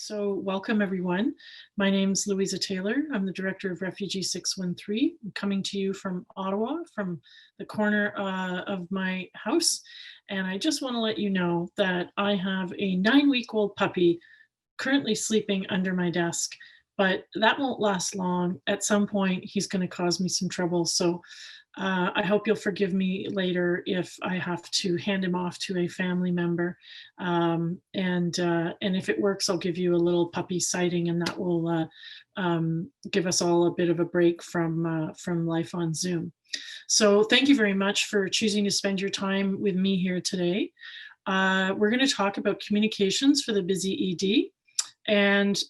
So welcome everyone. My name's Louisa Taylor. I'm the director of Refugee 613. I'm coming to you from Ottawa, from the corner of my house. And I just want to let you know that I have a 9-week-old puppy currently sleeping under my desk, but that won't last long. At some point, he's going to cause me some trouble. So I hope you'll forgive me later if I have to hand him off to a family member. And if it works, I'll give you a little puppy sighting, and that will give us all a bit of a break from life on Zoom. So thank you very much for choosing to spend your time with me here today. We're going to talk about communications for the busy ED, and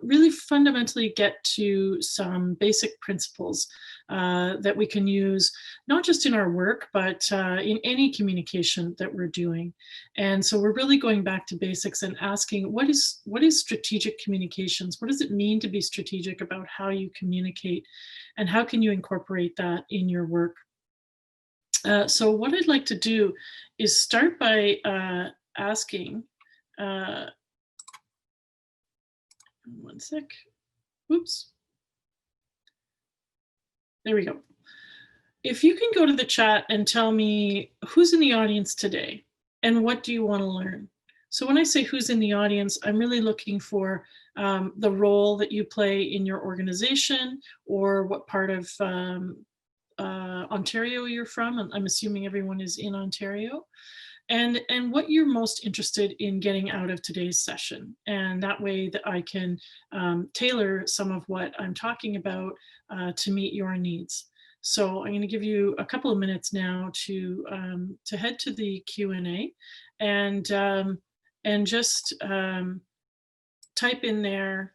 really fundamentally get to some basic principles that we can use, not just in our work, but in any communication that we're doing. And so we're really going back to basics and asking, what is strategic communications? What does it mean to be strategic about how you communicate, and how can you incorporate that in your work? So what I'd like to do is start by asking, one sec. Oops. There we go. If you can go to the chat and tell me who's in the audience today and what do you want to learn? So when I say who's in the audience, I'm really looking for the role that you play in your organization, or what part of Ontario you're from. I'm assuming everyone is in Ontario. And what you're most interested in getting out of today's session. And that way that I can tailor some of what I'm talking about to meet your needs. So I'm going to give you a couple of minutes now to head to the Q&A and just type in there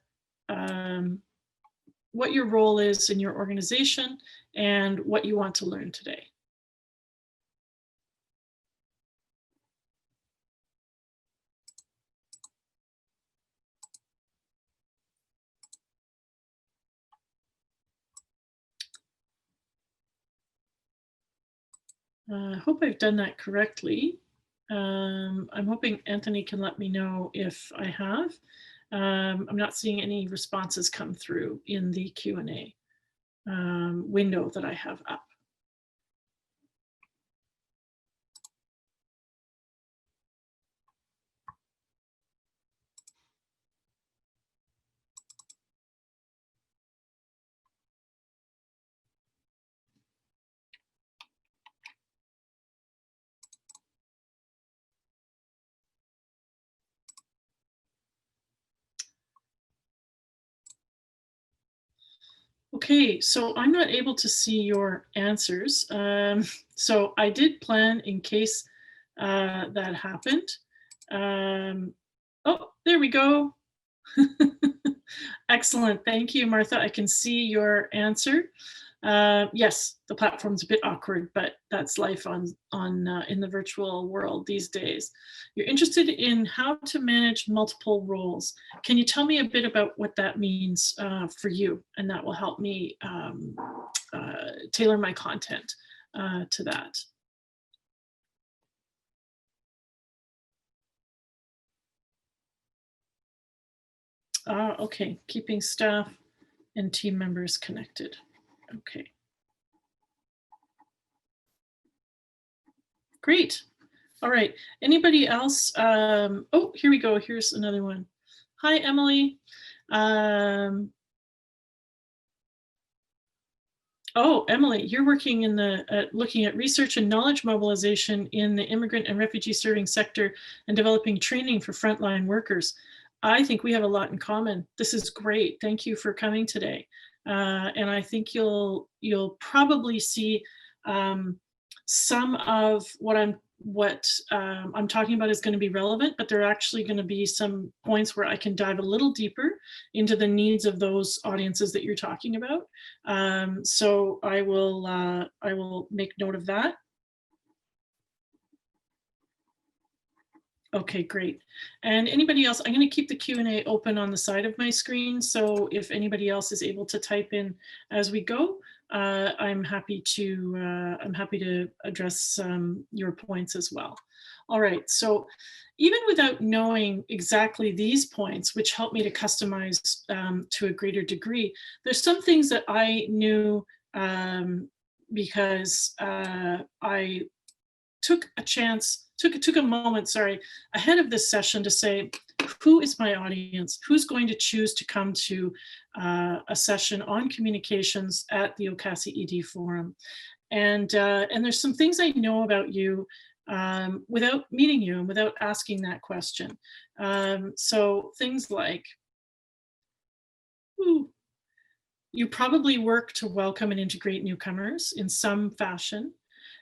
what your role is in your organization and what you want to learn today. I hope I've done that correctly. I'm hoping Anthony can let me know if I have. I'm not seeing any responses come through in the Q&A window that I have up. Okay, so I'm not able to see your answers. So I did plan in case that happened. Oh, there we go. Excellent. Thank you, Martha. I can see your answer. Yes, the platform's a bit awkward, but that's life in the virtual world these days. You're interested in how to manage multiple roles. Can you tell me a bit about what that means for you? And that will help me tailor my content to that. Okay, keeping staff and team members connected. Okay. Great. All right. Anybody else? Oh, here we go. Here's another one. Hi, Emily. Oh, Emily, you're working in looking at research and knowledge mobilization in the immigrant and refugee serving sector and developing training for frontline workers. I think we have a lot in common. This is great. Thank you for coming today. And I think you'll probably see some of what I'm talking about is going to be relevant, but there are actually going to be some points where I can dive a little deeper into the needs of those audiences that you're talking about. So I will make note of that. Okay, great. And anybody else, I'm going to keep the Q&A open on the side of my screen. So if anybody else is able to type in as we go, I'm happy to address your points as well. All right. So even without knowing exactly these points, which help me to customize to a greater degree, there's some things that I knew because I took a moment, ahead of this session to say, who is my audience? Who's going to choose to come to a session on communications at the OCASI ED Forum? And there's some things I know about you without meeting you and without asking that question. So things like, you probably work to welcome and integrate newcomers in some fashion.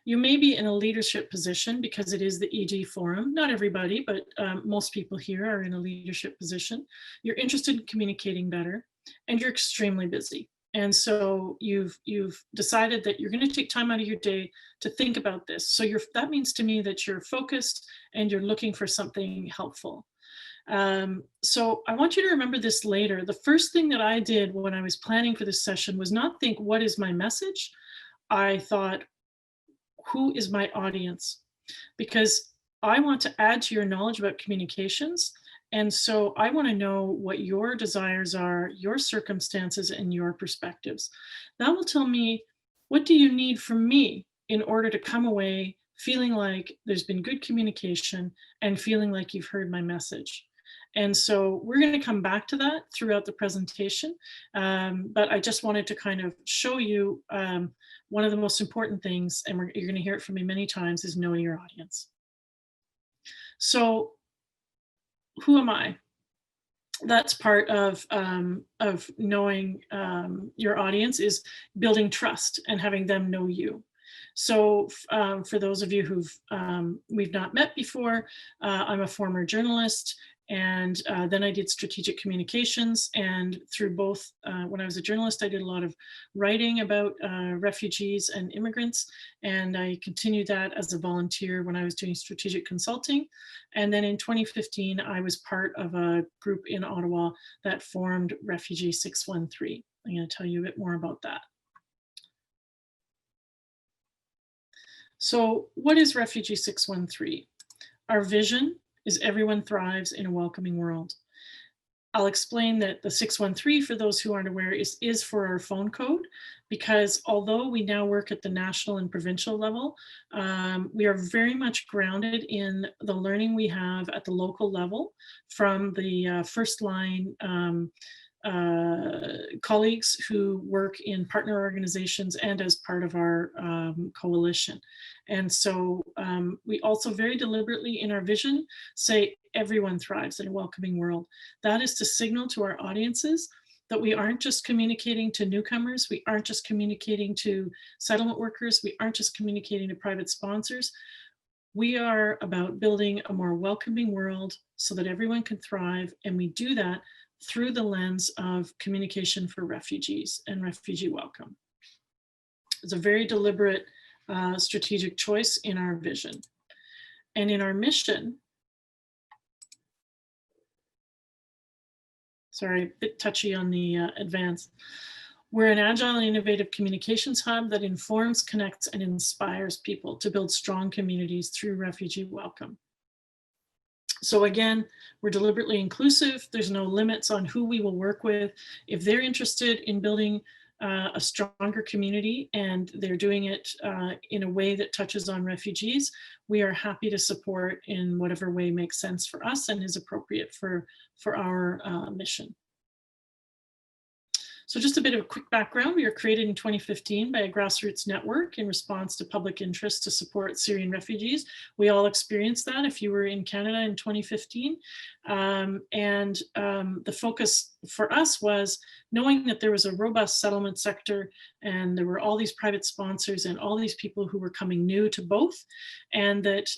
You may be in a leadership position because it is the ED Forum. Not everybody, but most people here are in a leadership position. You're interested in communicating better, and you're extremely busy. And so you've decided that you're going to take time out of your day to think about this. So that means to me that you're focused and you're looking for something helpful. So I want you to remember this later. The first thing that I did when I was planning for this session was not think, what is my message? I thought, who is my audience? Because I want to add to your knowledge about communications. And so I want to know what your desires are, your circumstances, and your perspectives. That will tell me, what do you need from me in order to come away feeling like there's been good communication and feeling like you've heard my message. And so we're going to come back to that throughout the presentation. But I just wanted to kind of show you one of the most important things, and you're going to hear it from me many times, is know your audience. So who am I? That's part of knowing your audience, is building trust and having them know you. So for those of you we've not met before, I'm a former journalist, and then I did strategic communications. And through both, when I was a journalist, I did a lot of writing about refugees and immigrants. And I continued that as a volunteer when I was doing strategic consulting. And then in 2015, I was part of a group in Ottawa that formed Refugee 613. I'm going to tell you a bit more about that. So what is Refugee 613? Our vision is everyone thrives in a welcoming world. I'll explain that the 613, for those who aren't aware, is for our phone code, because although we now work at the national and provincial level, we are very much grounded in the learning we have at the local level from the first line colleagues who work in partner organizations and as part of our coalition. And so we also very deliberately in our vision say everyone thrives in a welcoming world. That is to signal to our audiences that we aren't just communicating to newcomers, we aren't just communicating to settlement workers, we aren't just communicating to private sponsors. We are about building a more welcoming world so that everyone can thrive, and we do that through the lens of communication for refugees and refugee welcome. It's a very deliberate strategic choice in our vision. And in our mission, sorry, a bit touchy on the advance. We're an agile and innovative communications hub that informs, connects, and inspires people to build strong communities through refugee welcome. So again, we're deliberately inclusive. There's no limits on who we will work with. If they're interested in building a stronger community and they're doing it in a way that touches on refugees, we are happy to support in whatever way makes sense for us and is appropriate for our mission. So just a bit of a quick background. We were created in 2015 by a grassroots network in response to public interest to support Syrian refugees. We all experienced that if you were in Canada in 2015. The focus for us was knowing that there was a robust settlement sector and there were all these private sponsors and all these people who were coming new to both, and that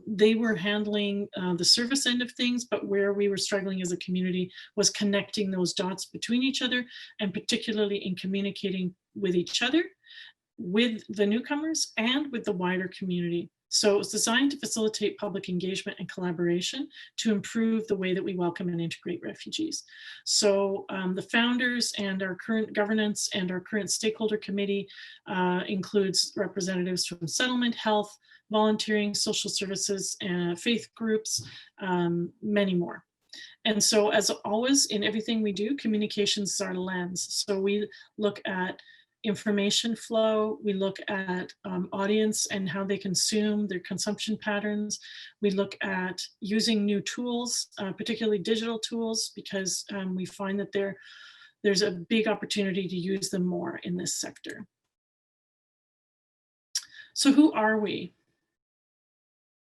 they were handling the service end of things, but where we were struggling as a community was connecting those dots between each other, and particularly in communicating with each other, with the newcomers, and with the wider community. So it was designed to facilitate public engagement and collaboration to improve the way that we welcome and integrate refugees. So the founders and our current governance and our current stakeholder committee includes representatives from settlement, health, volunteering, social services, faith groups, many more. And so as always, in everything we do, communications is our lens. So we look at information flow, we look at audience and how they consume, their consumption patterns. We look at using new tools, particularly digital tools, because we find that there's a big opportunity to use them more in this sector. So who are we?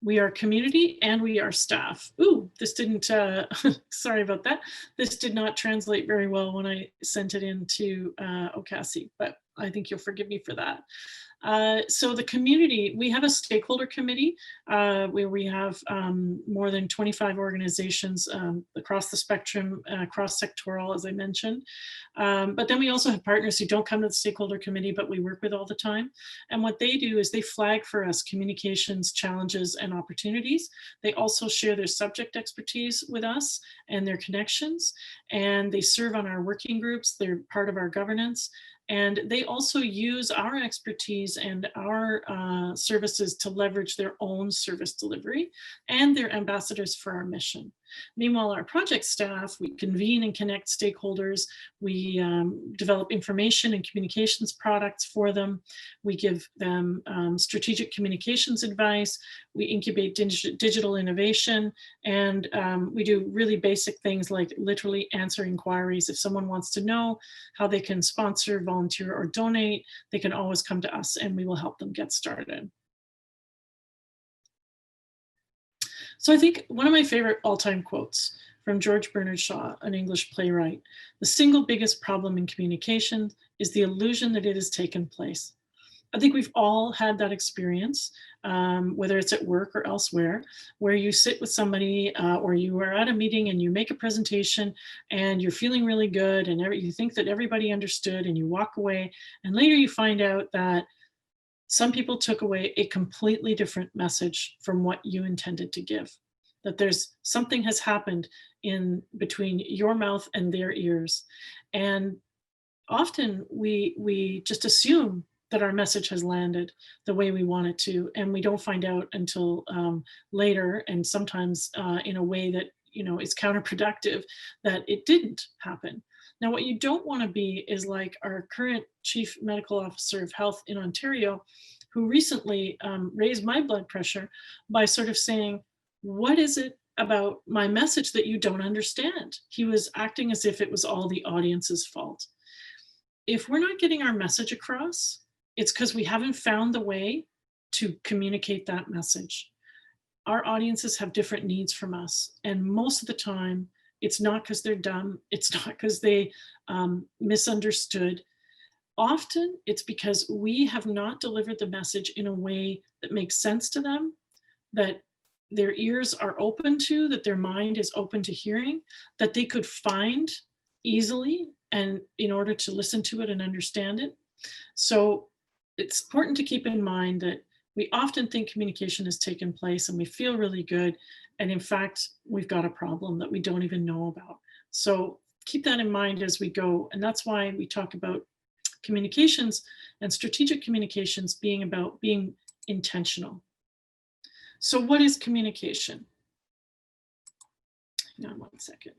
We are community and we are staff. Ooh, this didn't, sorry about that. This did not translate very well when I sent it into Ocasi, but I think you'll forgive me for that. So the community, we have a stakeholder committee where we have more than 25 organizations across the spectrum, cross-sectoral, as I mentioned. But then we also have partners who don't come to the stakeholder committee, but we work with all the time. And what they do is they flag for us communications challenges and opportunities. They also share their subject expertise with us and their connections, and they serve on our working groups. They're part of our governance. And they also use our expertise and our services to leverage their own service delivery, and they're ambassadors for our mission. Meanwhile, our project staff, we convene and connect stakeholders. We develop information and communications products for them. We give them strategic communications advice. We incubate digital innovation, and we do really basic things like literally answer inquiries. If someone wants to know how they can sponsor, volunteer, or donate, they can always come to us and we will help them get started. So I think one of my favorite all-time quotes from George Bernard Shaw, an English playwright, "The single biggest problem in communication is the illusion that it has taken place." I think we've all had that experience, whether it's at work or elsewhere, where you sit with somebody or you are at a meeting and you make a presentation and you're feeling really good and you think that everybody understood and you walk away, and later you find out that some people took away a completely different message from what you intended to give, that there's something has happened in between your mouth and their ears. And often we just assume that our message has landed the way we want it to, and we don't find out until later, and sometimes in a way that is counterproductive, that it didn't happen. Now, what you don't want to be is like our current Chief Medical Officer of Health in Ontario, who recently raised my blood pressure by sort of saying, "What is it about my message that you don't understand?" He was acting as if it was all the audience's fault. If we're not getting our message across, it's because we haven't found the way to communicate that message. Our audiences have different needs from us, and most of the time, it's not because they're dumb. It's not because they misunderstood. Often it's because we have not delivered the message in a way that makes sense to them, that their ears are open to, that their mind is open to hearing, that they could find easily and in order to listen to it and understand it. So it's important to keep in mind that we often think communication has taken place and we feel really good. And in fact, we've got a problem that we don't even know about. So keep that in mind as we go. And that's why we talk about communications and strategic communications being about being intentional. So what is communication? Hang on one second.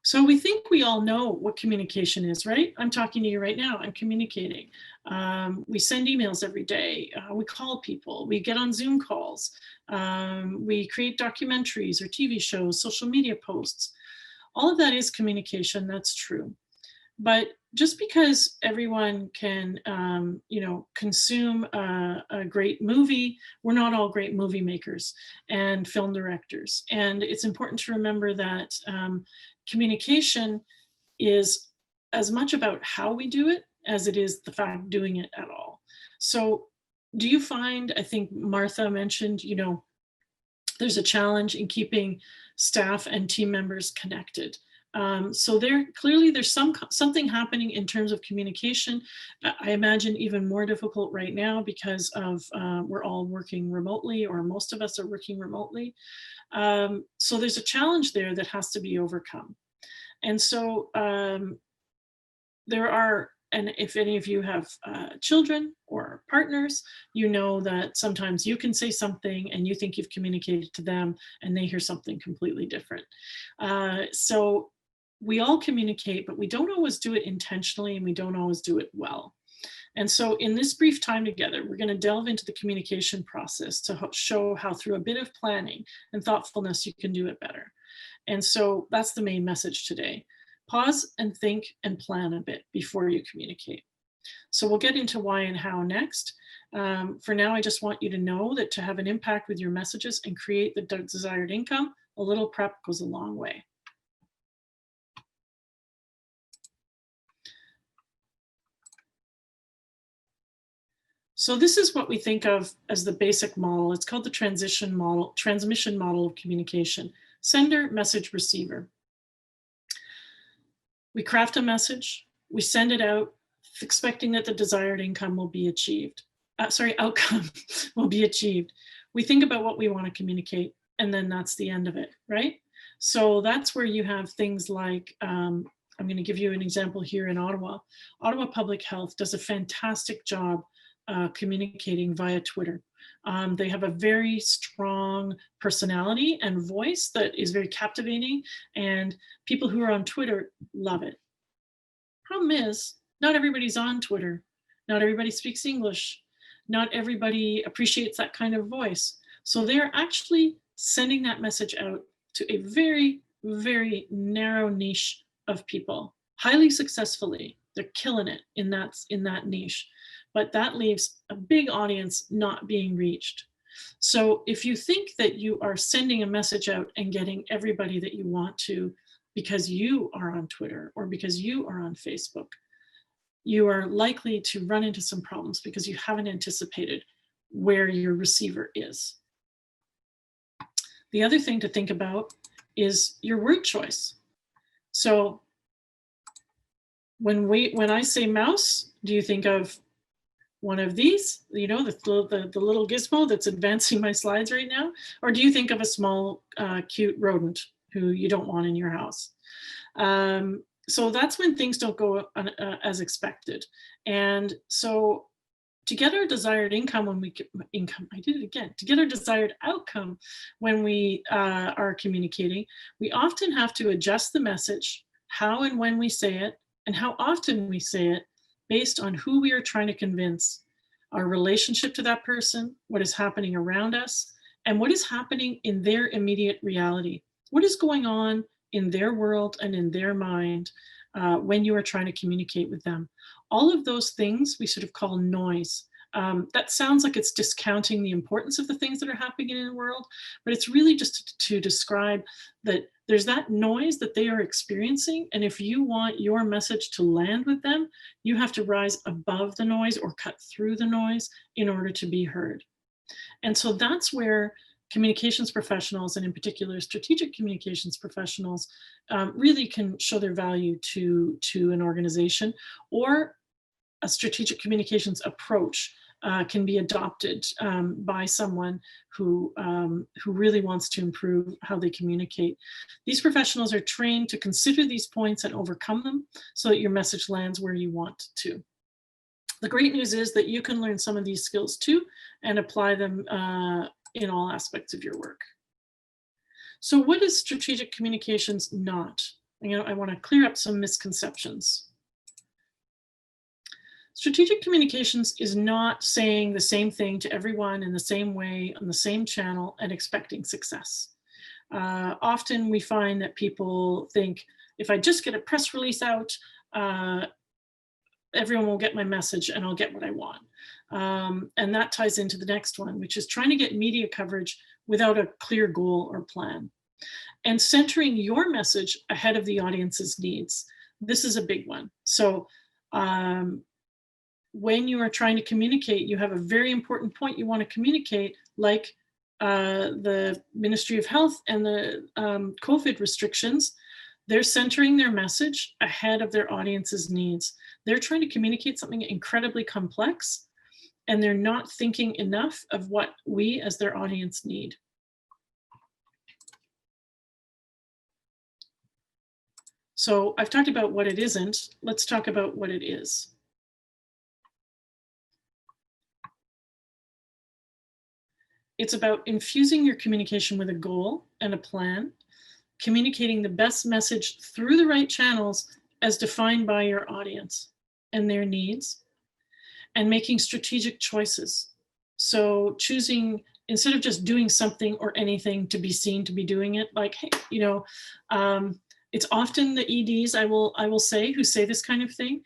So we think we all know what communication is, right? I'm talking to you right now, I'm communicating. We send emails every day, we call people, we get on Zoom calls, we create documentaries or TV shows, social media posts. All of that is communication, that's true. But just because everyone can, consume a great movie, we're not all great movie makers and film directors. And it's important to remember that communication is as much about how we do it as it is the fact of doing it at all. So do you find, I think Martha mentioned, there's a challenge in keeping staff and team members connected. So clearly there's something happening in terms of communication. I imagine even more difficult right now because of we're all working remotely, or most of us are working remotely. So there's a challenge there that has to be overcome. And so there are, and if any of you have children or partners, you know that sometimes you can say something and you think you've communicated to them and they hear something completely different. So we all communicate, but we don't always do it intentionally, and we don't always do it well. And so in this brief time together, we're going to delve into the communication process to show how through a bit of planning and thoughtfulness, you can do it better. And so that's the main message today. Pause and think and plan a bit before you communicate. So we'll get into why and how next. For now, I just want you to know that to have an impact with your messages and create the desired income, a little prep goes a long way. So this is what we think of as the basic model. It's called the transmission model of communication. Sender, message, receiver. We craft a message, we send it out, expecting that the desired outcome will be achieved. We think about what we want to communicate, and then that's the end of it, right? So that's where you have things like, I'm going to give you an example here in Ottawa. Ottawa Public Health does a fantastic job communicating via Twitter. They have a very strong personality and voice that is very captivating, and people who are on Twitter love it. Problem is, not everybody's on Twitter. Not everybody speaks English. Not everybody appreciates that kind of voice. So they're actually sending that message out to a very, very narrow niche of people, highly successfully. They're killing it in that niche. But that leaves a big audience not being reached. So if you think that you are sending a message out and getting everybody that you want to because you are on Twitter or because you are on Facebook, you are likely to run into some problems because you haven't anticipated where your receiver is. The other thing to think about is your word choice. So when I say mouse, do you think of one of these, you know, the little gizmo that's advancing my slides right now? Or do you think of a small, cute rodent who you don't want in your house? So that's when things don't go as expected. And so to get our desired income to get our desired outcome when we are communicating, we often have to adjust the message, how and when we say it, and how often we say it, based on who we are trying to convince, our relationship to that person, what is happening around us, and what is happening in their immediate reality. What is going on in their world and in their mind when you are trying to communicate with them. All of those things we sort of call noise. That sounds like it's discounting the importance of the things that are happening in the world, but it's really just to describe that there's that noise that they are experiencing. And if you want your message to land with them, you have to rise above the noise or cut through the noise in order to be heard. And so that's where communications professionals, and in particular strategic communications professionals, really can show their value to an organization, or a strategic communications approach can be adopted by someone who really wants to improve how they communicate. These professionals are trained to consider these points and overcome them so that your message lands where you want to. The great news is that you can learn some of these skills too and apply them in all aspects of your work. So what is strategic communications not? I want to clear up some misconceptions. Strategic communications is not saying the same thing to everyone in the same way on the same channel and expecting success. Often we find that people think, if I just get a press release out, everyone will get my message and I'll get what I want. And that ties into the next one, which is trying to get media coverage without a clear goal or plan. And centering your message ahead of the audience's needs. This is a big one. So when you are trying to communicate, you have a very important point you want to communicate, like the Ministry of Health and the COVID restrictions. They're centering their message ahead of their audience's needs. They're trying to communicate something incredibly complex, and they're not thinking enough of what we as their audience need. So I've talked about what it isn't. Let's talk about what it is. It's about infusing your communication with a goal and a plan, communicating the best message through the right channels as defined by your audience and their needs, and making strategic choices. So choosing, instead of just doing something or anything to be seen to be doing it, like, hey, it's often the EDs I will say who say this kind of thing.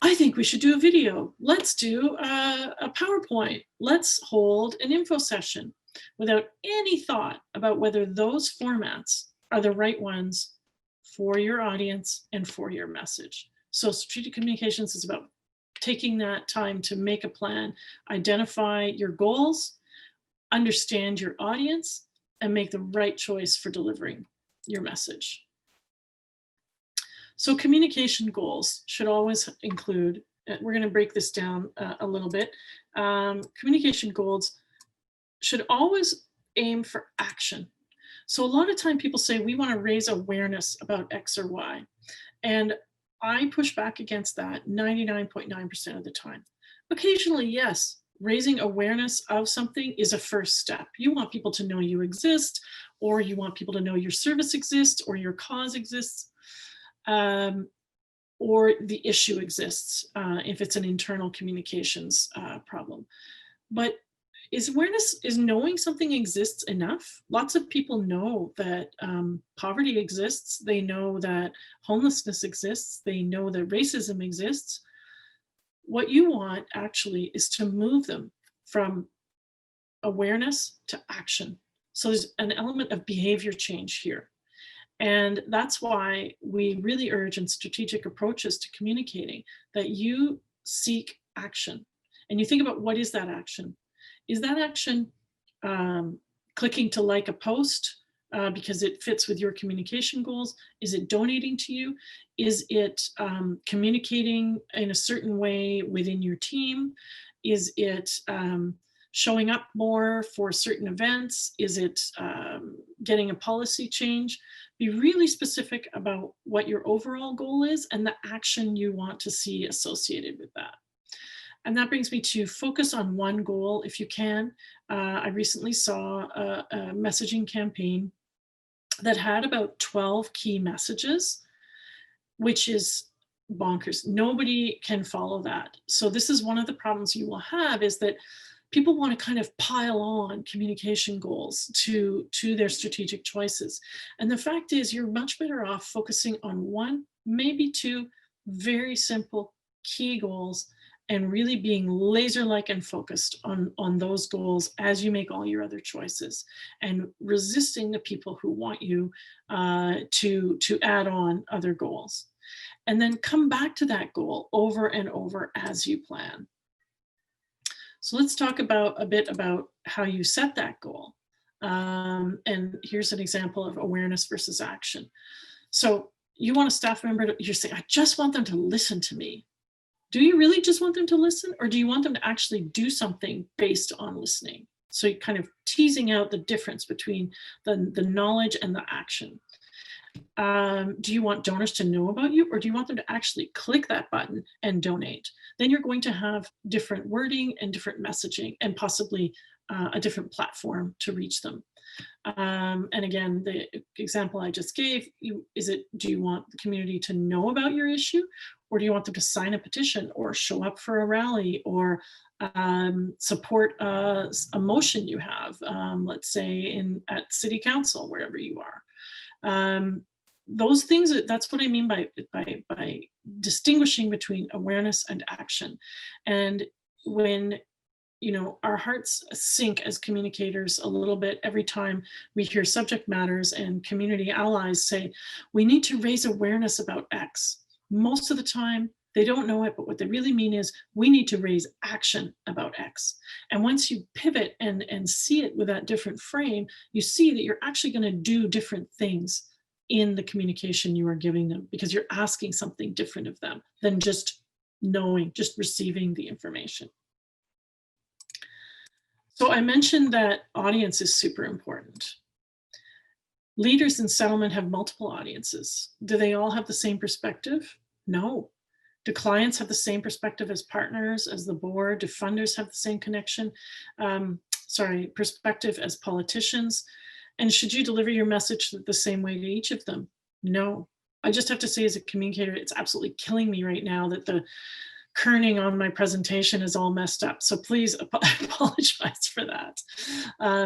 I think we should do a video. Let's do a PowerPoint. Let's hold an info session, without any thought about whether those formats are the right ones for your audience and for your message. So strategic communications is about taking that time to make a plan, identify your goals, understand your audience, and make the right choice for delivering your message. So communication goals should always include, we're going to break this down a little bit. Communication goals should always aim for action. So a lot of time people say we want to raise awareness about X or Y. And I push back against that 99.9% of the time. Occasionally, yes, raising awareness of something is a first step. You want people to know you exist, or you want people to know your service exists, or your cause exists. Or the issue exists if it's an internal communications problem. But is knowing something exists enough? Lots of people know that poverty exists. They know that homelessness exists. They know that racism exists. What you want actually is to move them from awareness to action. So there's an element of behavior change here. And that's why we really urge in strategic approaches to communicating that you seek action. And you think about, what is that action? Is that action clicking to like a post because it fits with your communication goals? Is it donating to you? Is it communicating in a certain way within your team? Is it showing up more for certain events? Is it getting a policy change? Be really specific about what your overall goal is and the action you want to see associated with that. And that brings me to focus on one goal if you can. I recently saw a messaging campaign that had about 12 key messages, which is bonkers. Nobody can follow that. So this is one of the problems you will have, is that people want to kind of pile on communication goals to their strategic choices. And the fact is, you're much better off focusing on one, maybe two very simple key goals, and really being laser-like and focused on those goals as you make all your other choices, and resisting the people who want you to add on other goals. And then come back to that goal over and over as you plan. So let's talk a bit about how you set that goal. And here's an example of awareness versus action. So you want a staff member to, you're saying, I just want them to listen to me. Do you really just want them to listen, or do you want them to actually do something based on listening? So you're kind of teasing out the difference between the knowledge and the action. Do you want donors to know about you, or do you want them to actually click that button and donate? Then you're going to have different wording and different messaging, and possibly a different platform to reach them. And again, the example I just gave, do you want the community to know about your issue, or do you want them to sign a petition or show up for a rally, or support a motion you have, let's say at city council, wherever you are. Those things, that's what I mean by distinguishing between awareness and action. And when our hearts sink as communicators a little bit every time we hear subject matters and community allies say, we need to raise awareness about X. Most of the time, they don't know it, but what they really mean is, we need to raise action about X. And once you pivot and see it with that different frame, you see that you're actually going to do different things in the communication you are giving them, because you're asking something different of them than just knowing, just receiving the information. So I mentioned that audience is super important. Leaders in settlement have multiple audiences. Do they all have the same perspective? No. Do clients have the same perspective as partners, as the board? Do funders have the same perspective as politicians? And should you deliver your message the same way to each of them? No. I just have to say, as a communicator, it's absolutely killing me right now that the kerning on my presentation is all messed up. So please apologize for that.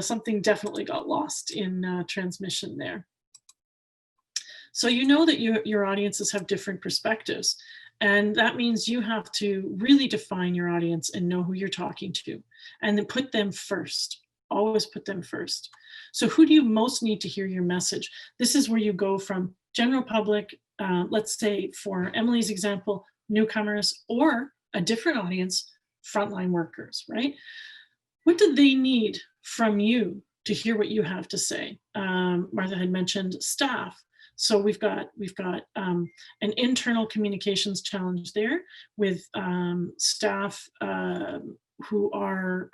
Something definitely got lost in transmission there. So you know that your audiences have different perspectives. And that means you have to really define your audience and know who you're talking to, and then put them first. Always put them first. So who do you most need to hear your message? This is where you go from general public, let's say for Emily's example, newcomers, or a different audience, frontline workers, right? What do they need from you to hear what you have to say? Martha had mentioned staff. So we've got an internal communications challenge there with staff who are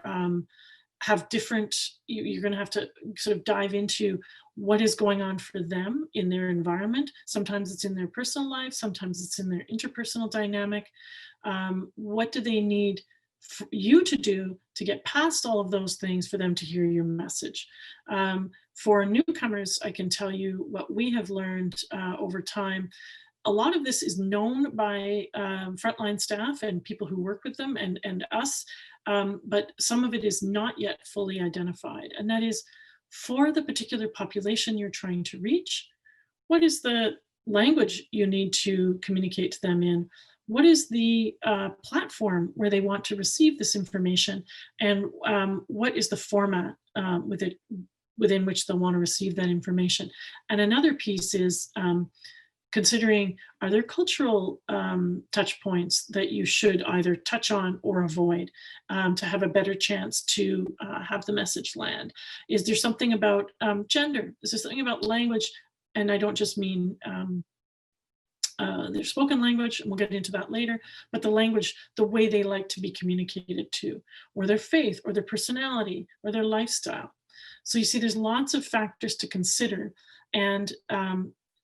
have different. You're going to have to sort of dive into what is going on for them in their environment. Sometimes it's in their personal life. Sometimes it's in their interpersonal dynamic. What do they need for you to do to get past all of those things for them to hear your message? For newcomers, I can tell you what we have learned over time. A lot of this is known by frontline staff and people who work with them and us, but some of it is not yet fully identified. And that is, for the particular population you're trying to reach, what is the language you need to communicate to them in? What is the platform where they want to receive this information? And what is the format within which they'll want to receive that information? And another piece is considering, are there cultural touch points that you should either touch on or avoid to have a better chance to have the message land? Is there something about gender? Is there something about language? And I don't just mean their spoken language, and we'll get into that later, but the language, the way they like to be communicated to, or their faith, or their personality, or their lifestyle. So you see, there's lots of factors to consider, and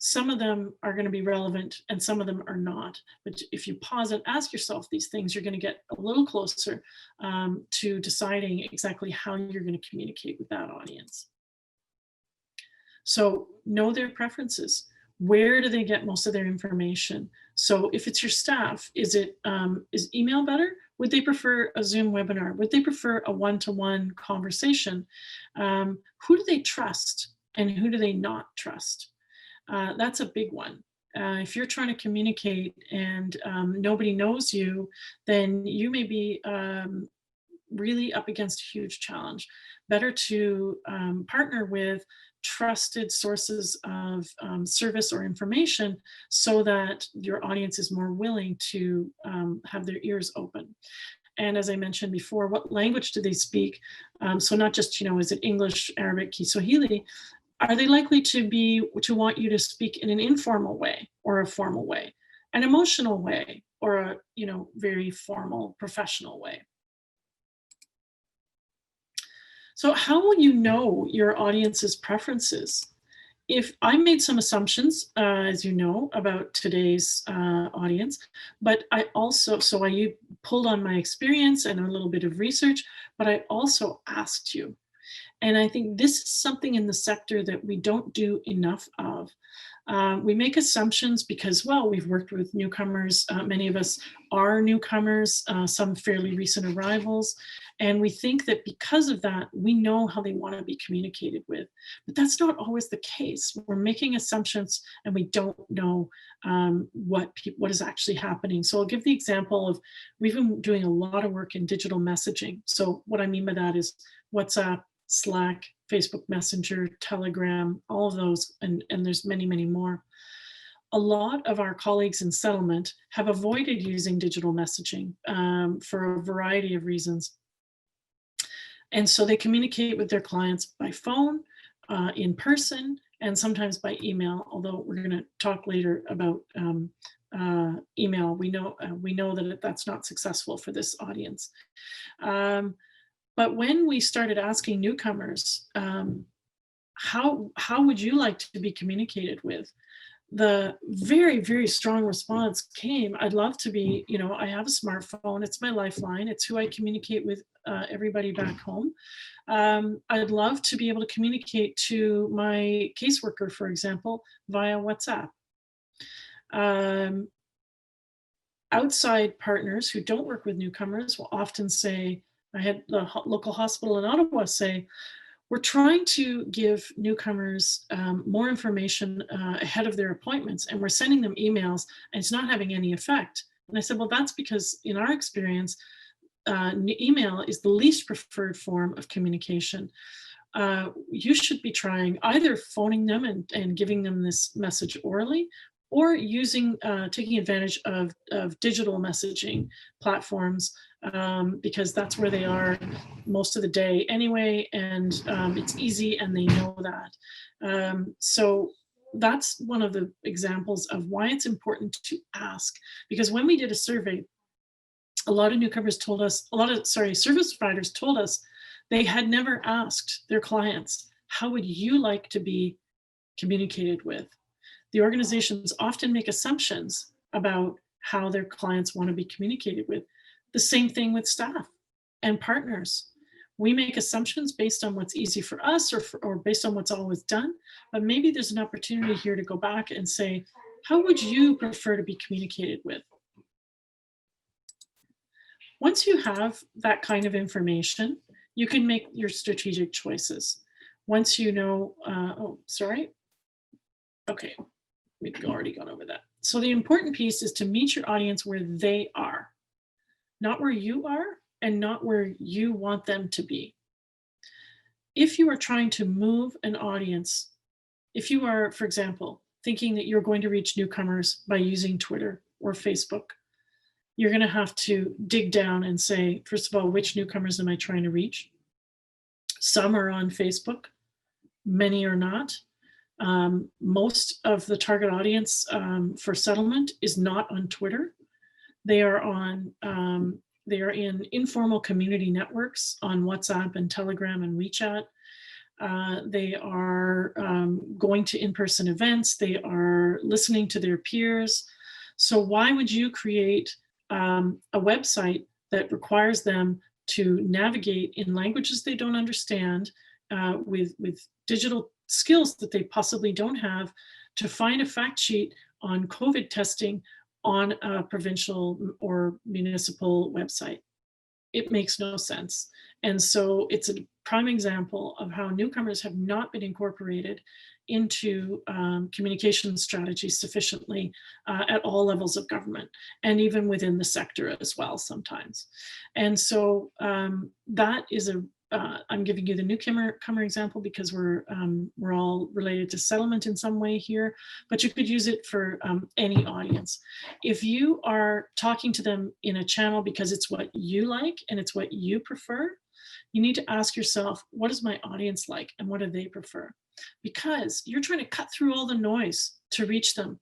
some of them are going to be relevant and some of them are not. But if you pause and ask yourself these things, you're going to get a little closer to deciding exactly how you're going to communicate with that audience. So know their preferences. Where do they get most of their information? So if it's your staff, is email better? Would they prefer a Zoom webinar? Would they prefer a one-to-one conversation? Who do they trust and who do they not trust? That's a big one. If you're trying to communicate and nobody knows you, then you may be really up against a huge challenge. Better to partner with trusted sources of service or information so that your audience is more willing to have their ears open. And as I mentioned before, what language do they speak? So not just, is it English, Arabic, Kiswahili? Are they likely to want you to speak in an informal way or a formal way, an emotional way, or a very formal professional way? So how will you know your audience's preferences? If I made some assumptions, as you know, about today's audience, but I pulled on my experience and a little bit of research, but I also asked you. And I think this is something in the sector that we don't do enough of. We make assumptions because, we've worked with newcomers. Many of us are newcomers, some fairly recent arrivals. And we think that because of that, we know how they want to be communicated with. But that's not always the case. We're making assumptions and we don't know what is actually happening. So I'll give the example of, we've been doing a lot of work in digital messaging. So what I mean by that is WhatsApp, Slack, Facebook Messenger, Telegram, all of those, and there's many, many more. A lot of our colleagues in settlement have avoided using digital messaging for a variety of reasons. And so they communicate with their clients by phone, in person, and sometimes by email, although we're going to talk later about email. We know that that's not successful for this audience. But when we started asking newcomers, how would you like to be communicated with? The very, very strong response came, I'd love to be, I have a smartphone, it's my lifeline, it's who I communicate with everybody back home. I'd love to be able to communicate to my caseworker, for example, via WhatsApp. Outside partners who don't work with newcomers will often say, I had the local hospital in Ottawa say, we're trying to give newcomers more information ahead of their appointments, and we're sending them emails, and it's not having any effect. And I said, well, that's because in our experience, email is the least preferred form of communication. You should be trying either phoning them and giving them this message orally, or taking advantage of digital messaging platforms, because that's where they are most of the day anyway, and it's easy and they know that. So that's one of the examples of why it's important to ask, because when we did a survey, a lot of newcomers told us, service providers told us they had never asked their clients, how would you like to be communicated with? The organizations often make assumptions about how their clients want to be communicated with. The same thing with staff and partners. We make assumptions based on what's easy for us or based on what's always done, but maybe there's an opportunity here to go back and say, how would you prefer to be communicated with? Once you have that kind of information, you can make your strategic choices. Once you know, Okay, we've already gone over that. So the important piece is to meet your audience where they are, not where you are and not where you want them to be. If you are trying to move an audience, if you are, for example, thinking that you're going to reach newcomers by using Twitter or Facebook, you're going to have to dig down and say, first of all, which newcomers am I trying to reach? Some are on Facebook, many are not. Most of the target audience for settlement is not on Twitter. They are in informal community networks on WhatsApp and Telegram and WeChat. They are going to in-person events. They are listening to their peers. So why would you create a website that requires them to navigate in languages they don't understand, with digital skills that they possibly don't have, to find a fact sheet on COVID testing on a provincial or municipal website? It makes no sense. And so it's a prime example of how newcomers have not been incorporated into communication strategies sufficiently at all levels of government, and even within the sector as well sometimes. And so that is I'm giving you the newcomer example because we're all related to settlement in some way here, but you could use it for any audience. If you are talking to them in a channel because it's what you like and it's what you prefer, you need to ask yourself, what is my audience like and what do they prefer? Because you're trying to cut through all the noise to reach them.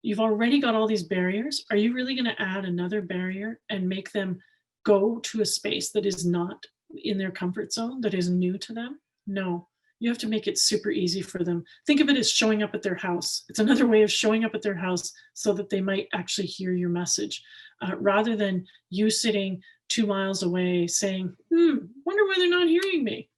You've already got all these barriers. Are you really going to add another barrier and make them go to a space that is not in their comfort zone, that is new to them? No, you have to make it super easy for them. Think of it as showing up at their house. It's another way of showing up at their house so that they might actually hear your message, rather than you sitting 2 miles away saying, wonder why they're not hearing me.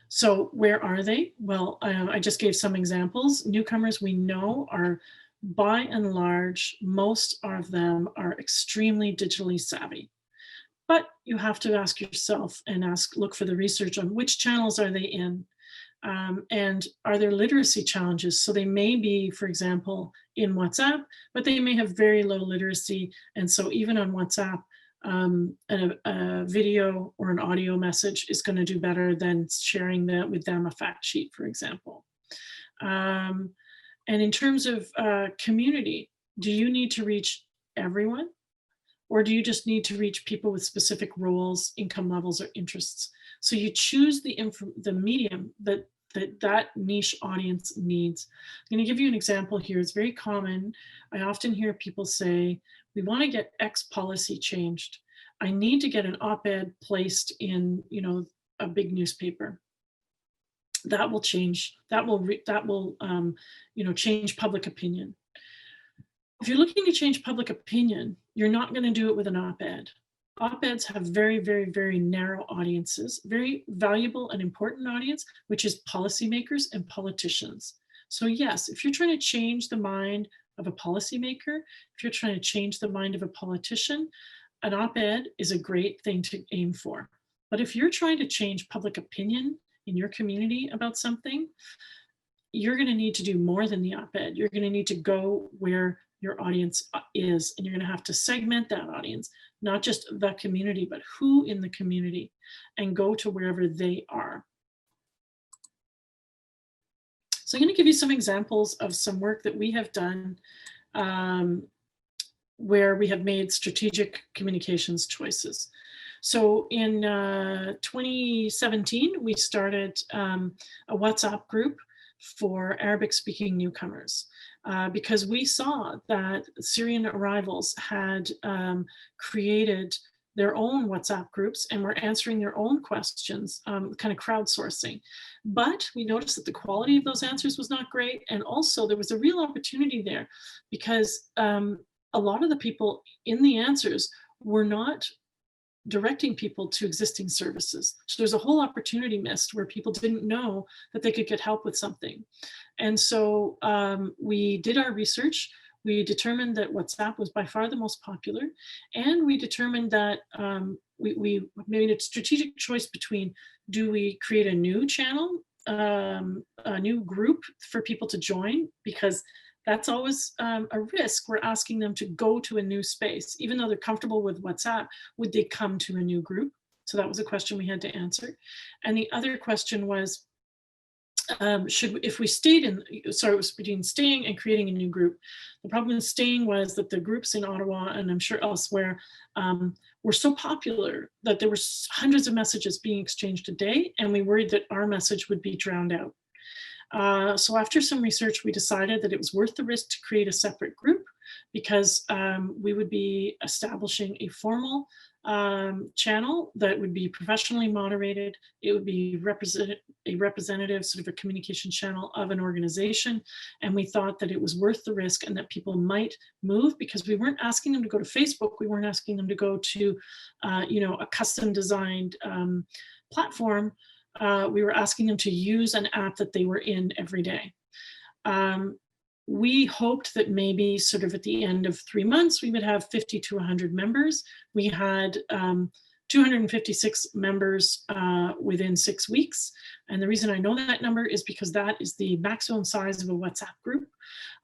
So where are they? Well, I just gave some examples. Newcomers we know are, by and large, most of them are extremely digitally savvy. But you have to ask yourself and look for the research on which channels are they in, and are there literacy challenges? So they may be, for example, in WhatsApp, but they may have very low literacy. And so even on WhatsApp, a video or an audio message is going to do better than sharing with them a fact sheet, for example. And in terms of community, do you need to reach everyone? Or do you just need to reach people with specific roles, income levels, or interests? So you choose the medium that niche audience needs. I'm going to give you an example here. It's very common. I often hear people say, we want to get X policy changed. I need to get an op-ed placed in, a big newspaper. That will change. That will change public opinion. If you're looking to change public opinion, you're not going to do it with an op-ed. Op-eds have very, very, very narrow audiences, very valuable and important audience, which is policymakers and politicians. So yes, if you're trying to change the mind of a policymaker, if you're trying to change the mind of a politician, an op-ed is a great thing to aim for. But if you're trying to change public opinion in your community about something, you're going to need to do more than the op-ed. You're going to need to go where your audience is, and you're going to have to segment that audience, not just the community, but who in the community, and go to wherever they are. So I'm going to give you some examples of some work that we have done where we have made strategic communications choices. So in 2017, we started a WhatsApp group for Arabic-speaking newcomers because we saw that Syrian arrivals had created their own WhatsApp groups and were answering their own questions, kind of crowdsourcing. But we noticed that the quality of those answers was not great. And also there was a real opportunity there because a lot of the people in the answers were not directing people to existing services. So there's a whole opportunity missed where people didn't know that they could get help with something. And so we did our research. We determined that WhatsApp was by far the most popular. And we determined that we made a strategic choice between, do we create a new channel, a new group for people to join? Because that's always a risk. We're asking them to go to a new space. Even though they're comfortable with WhatsApp, would they come to a new group? So that was a question we had to answer. And the other question was, if we stayed in, sorry, it was between staying and creating a new group. The problem with staying was that the groups in Ottawa, and I'm sure elsewhere, were so popular that there were hundreds of messages being exchanged a day, and we worried that our message would be drowned out. So after some research, we decided that it was worth the risk to create a separate group because we would be establishing a formal channel that would be professionally moderated. It would be a representative, sort of a communication channel of an organization. And we thought that it was worth the risk and that people might move because we weren't asking them to go to Facebook. We weren't asking them to go to, a custom designed platform. We were asking them to use an app that they were in every day. We hoped that maybe sort of at the end of 3 months, we would have 50 to 100 members. We had 256 members within 6 weeks. And the reason I know that number is because that is the maximum size of a WhatsApp group.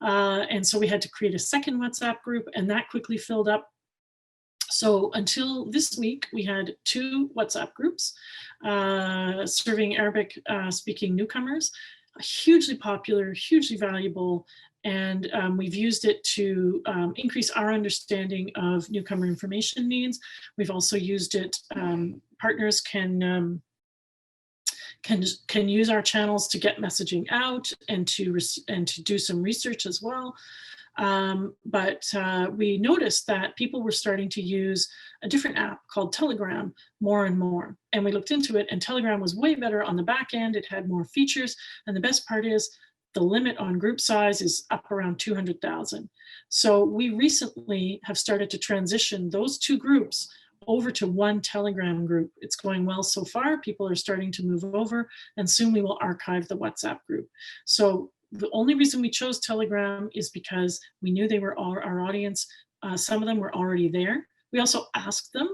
And so we had to create a second WhatsApp group, and that quickly filled up. So until this week, we had 2 WhatsApp groups serving Arabic speaking newcomers, hugely popular, hugely valuable. And we've used it to increase our understanding of newcomer information needs. We've also used it, partners can use our channels to get messaging out and to do some research as well. But we noticed that people were starting to use a different app called Telegram more and more. And we looked into it, and Telegram was way better on the back end. It had more features. And the best part is the limit on group size is up around 200,000. So we recently have started to transition those 2 groups over to one Telegram group. It's going well so far. People are starting to move over, and soon we will archive the WhatsApp group. So the only reason we chose Telegram is because we knew they were our audience. Some of them were already there. We also asked them,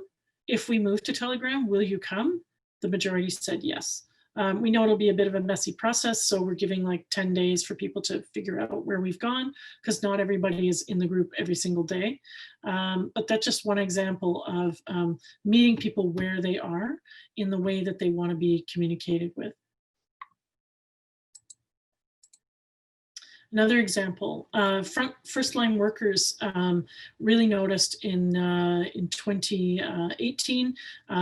if we move to Telegram, will you come? The majority said yes. We know it'll be a bit of a messy process, so we're giving like 10 days for people to figure out where we've gone, because not everybody is in the group every single day. But that's just one example of meeting people where they are in the way that they want to be communicated with. Another example, first-line workers really noticed in 2018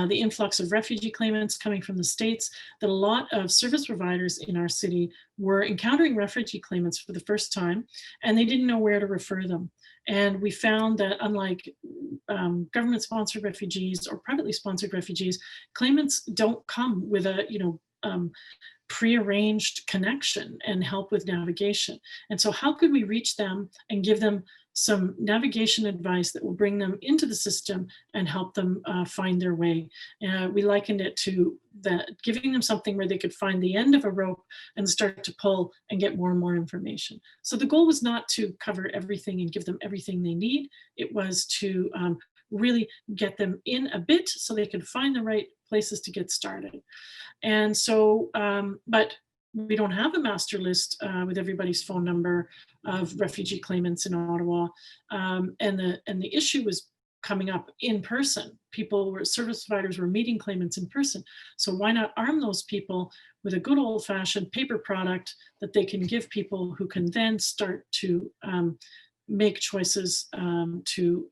the influx of refugee claimants coming from the States, that a lot of service providers in our city were encountering refugee claimants for the first time, and they didn't know where to refer them. And we found that unlike government-sponsored refugees or privately sponsored refugees, claimants don't come with a, prearranged connection and help with navigation. And so how could we reach them and give them some navigation advice that will bring them into the system and help them find their way? We likened it to giving them something where they could find the end of a rope and start to pull and get more and more information. So the goal was not to cover everything and give them everything they need. It was to really get them in a bit so they could find the right places to get started. And so, but we don't have a master list with everybody's phone number of refugee claimants in Ottawa. And the issue was coming up in person. Service providers were meeting claimants in person. So why not arm those people with a good old fashioned paper product that they can give people who can then start to make choices to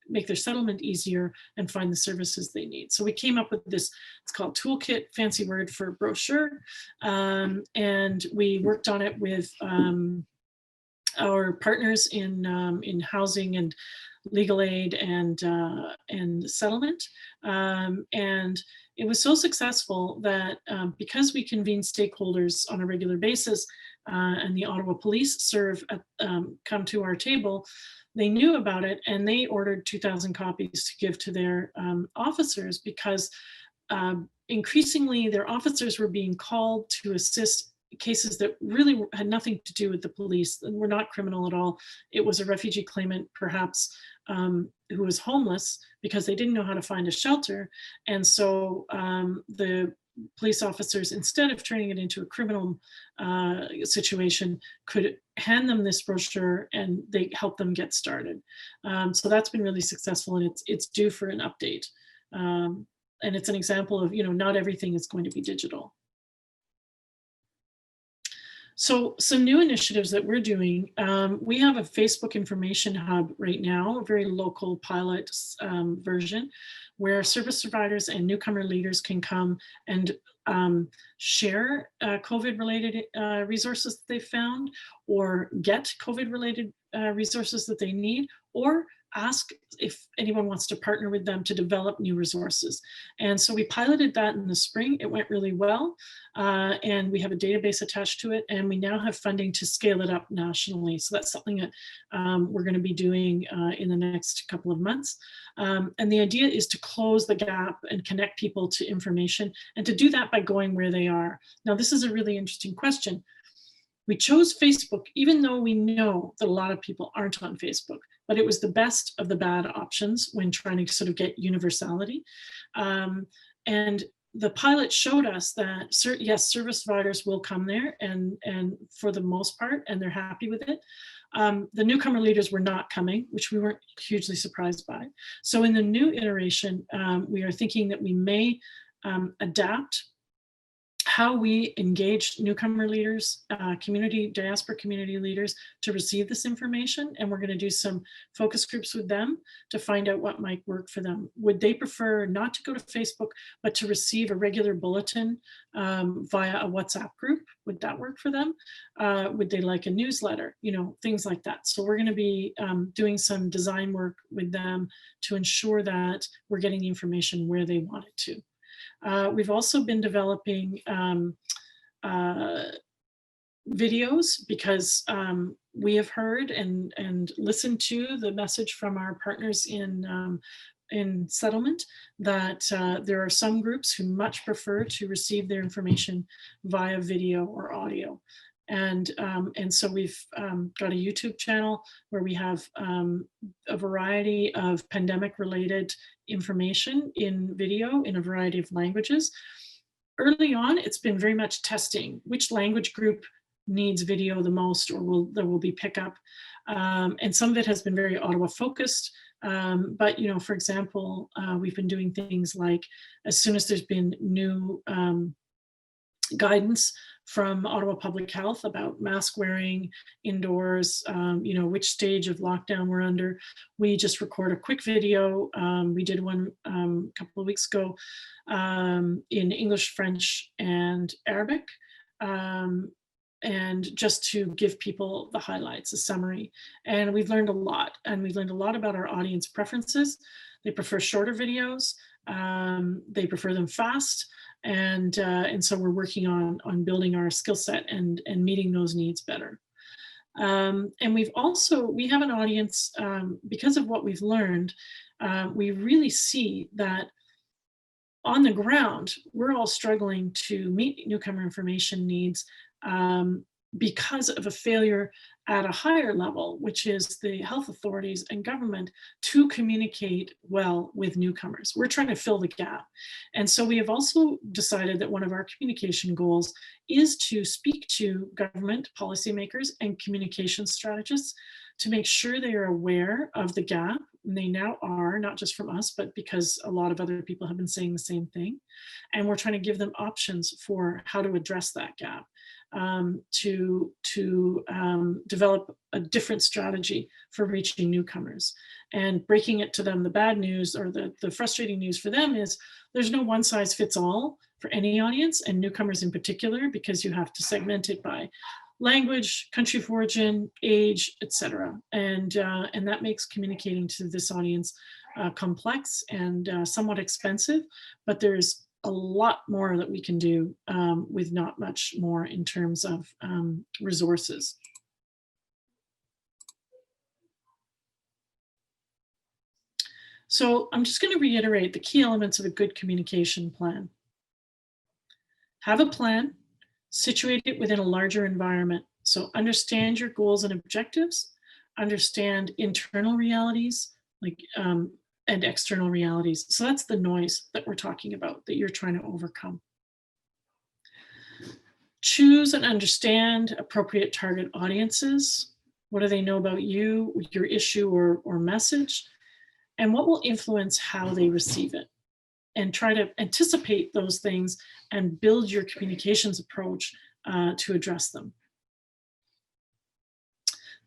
make their settlement easier and find the services they need. So we came up with this, it's called toolkit, fancy word for brochure. And we worked on it with our partners in housing and legal aid and settlement. And it was so successful that because we convene stakeholders on a regular basis and the Ottawa Police come to our table, they knew about it and they ordered 2,000 copies to give to their officers, because increasingly their officers were being called to assist cases that really had nothing to do with the police and were not criminal at all. It was a refugee claimant, perhaps, who was homeless because they didn't know how to find a shelter. And so the police officers, instead of turning it into a criminal situation, could hand them this brochure and they help them get started. So that's been really successful, and it's due for an update. And it's an example of, not everything is going to be digital. So some new initiatives that we're doing, we have a Facebook information hub right now, a very local pilot version, where service providers and newcomer leaders can come and share COVID-related resources that they've found, or get COVID-related resources that they need, or ask if anyone wants to partner with them to develop new resources. And so we piloted that in the spring. It went really well. And we have a database attached to it, and we now have funding to scale it up nationally. So that's something that we're going to be doing in the next couple of months. And the idea is to close the gap and connect people to information, and to do that by going where they are. Now, this is a really interesting question. We chose Facebook, even though we know that a lot of people aren't on Facebook, but it was the best of the bad options when trying to sort of get universality. And the pilot showed us that, yes, service providers will come there, and for the most part, and they're happy with it. The newcomer leaders were not coming, which we weren't hugely surprised by. So in the new iteration, we are thinking that we may adapt how we engage newcomer leaders, diaspora community leaders, to receive this information. And we're going to do some focus groups with them to find out what might work for them. Would they prefer not to go to Facebook, but to receive a regular bulletin via a WhatsApp group? Would that work for them? Would they like a newsletter? Things like that. So we're going to be doing some design work with them to ensure that we're getting the information where they want it to. We've also been developing videos, because we have heard and listened to the message from our partners in settlement that there are some groups who much prefer to receive their information via video or audio. And so we've got a YouTube channel where we have a variety of pandemic-related information in video in a variety of languages. Early on, it's been very much testing which language group needs video the most, or there will be pickup. And some of it has been very Ottawa focused. But, for example, we've been doing things like, as soon as there's been new guidance from Ottawa Public Health about mask wearing indoors, which stage of lockdown we're under. We just record a quick video. We did one a couple of weeks ago in English, French, and Arabic. And just to give people the highlights, a summary. And we've learned a lot. And we've learned a lot about our audience preferences. They prefer shorter videos. They prefer them fast. And so we're working on building our skill set and meeting those needs better. And we have an audience, because of what we've learned, we really see that on the ground, we're all struggling to meet newcomer information needs because of a failure at a higher level, which is the health authorities and government to communicate well with newcomers. We're trying to fill the gap. And so we have also decided that one of our communication goals is to speak to government policymakers and communication strategists to make sure they are aware of the gap. And they now are, not just from us, but because a lot of other people have been saying the same thing. And we're trying to give them options for how to address that gap, to develop a different strategy for reaching newcomers. And breaking it to them, the bad news or the frustrating news for them is there's no one size fits all for any audience, and newcomers in particular, because you have to segment it by language, country of origin, age, etc. And that makes communicating to this audience complex and somewhat expensive, but there's a lot more that we can do with not much more in terms of resources. So I'm just going to reiterate the key elements of a good communication plan. Have a plan. Situate it within a larger environment. So understand your goals and objectives, understand internal realities and external realities. So that's the noise that we're talking about that you're trying to overcome. Choose and understand appropriate target audiences. What do they know about you, your issue or message? And what will influence how they receive it? And try to anticipate those things and build your communications approach to address them.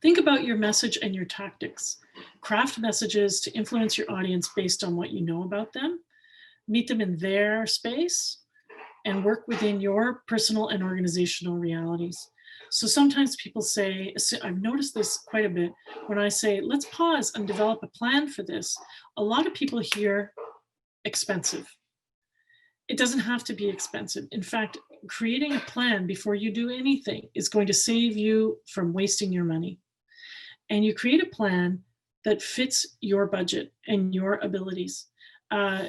Think about your message and your tactics. Craft messages to influence your audience based on what you know about them. Meet them in their space and work within your personal and organizational realities. So sometimes people say, I've noticed this quite a bit, when I say, let's pause and develop a plan for this, a lot of people hear expensive. It doesn't have to be expensive. In fact, creating a plan before you do anything is going to save you from wasting your money. And you create a plan that fits your budget and your abilities.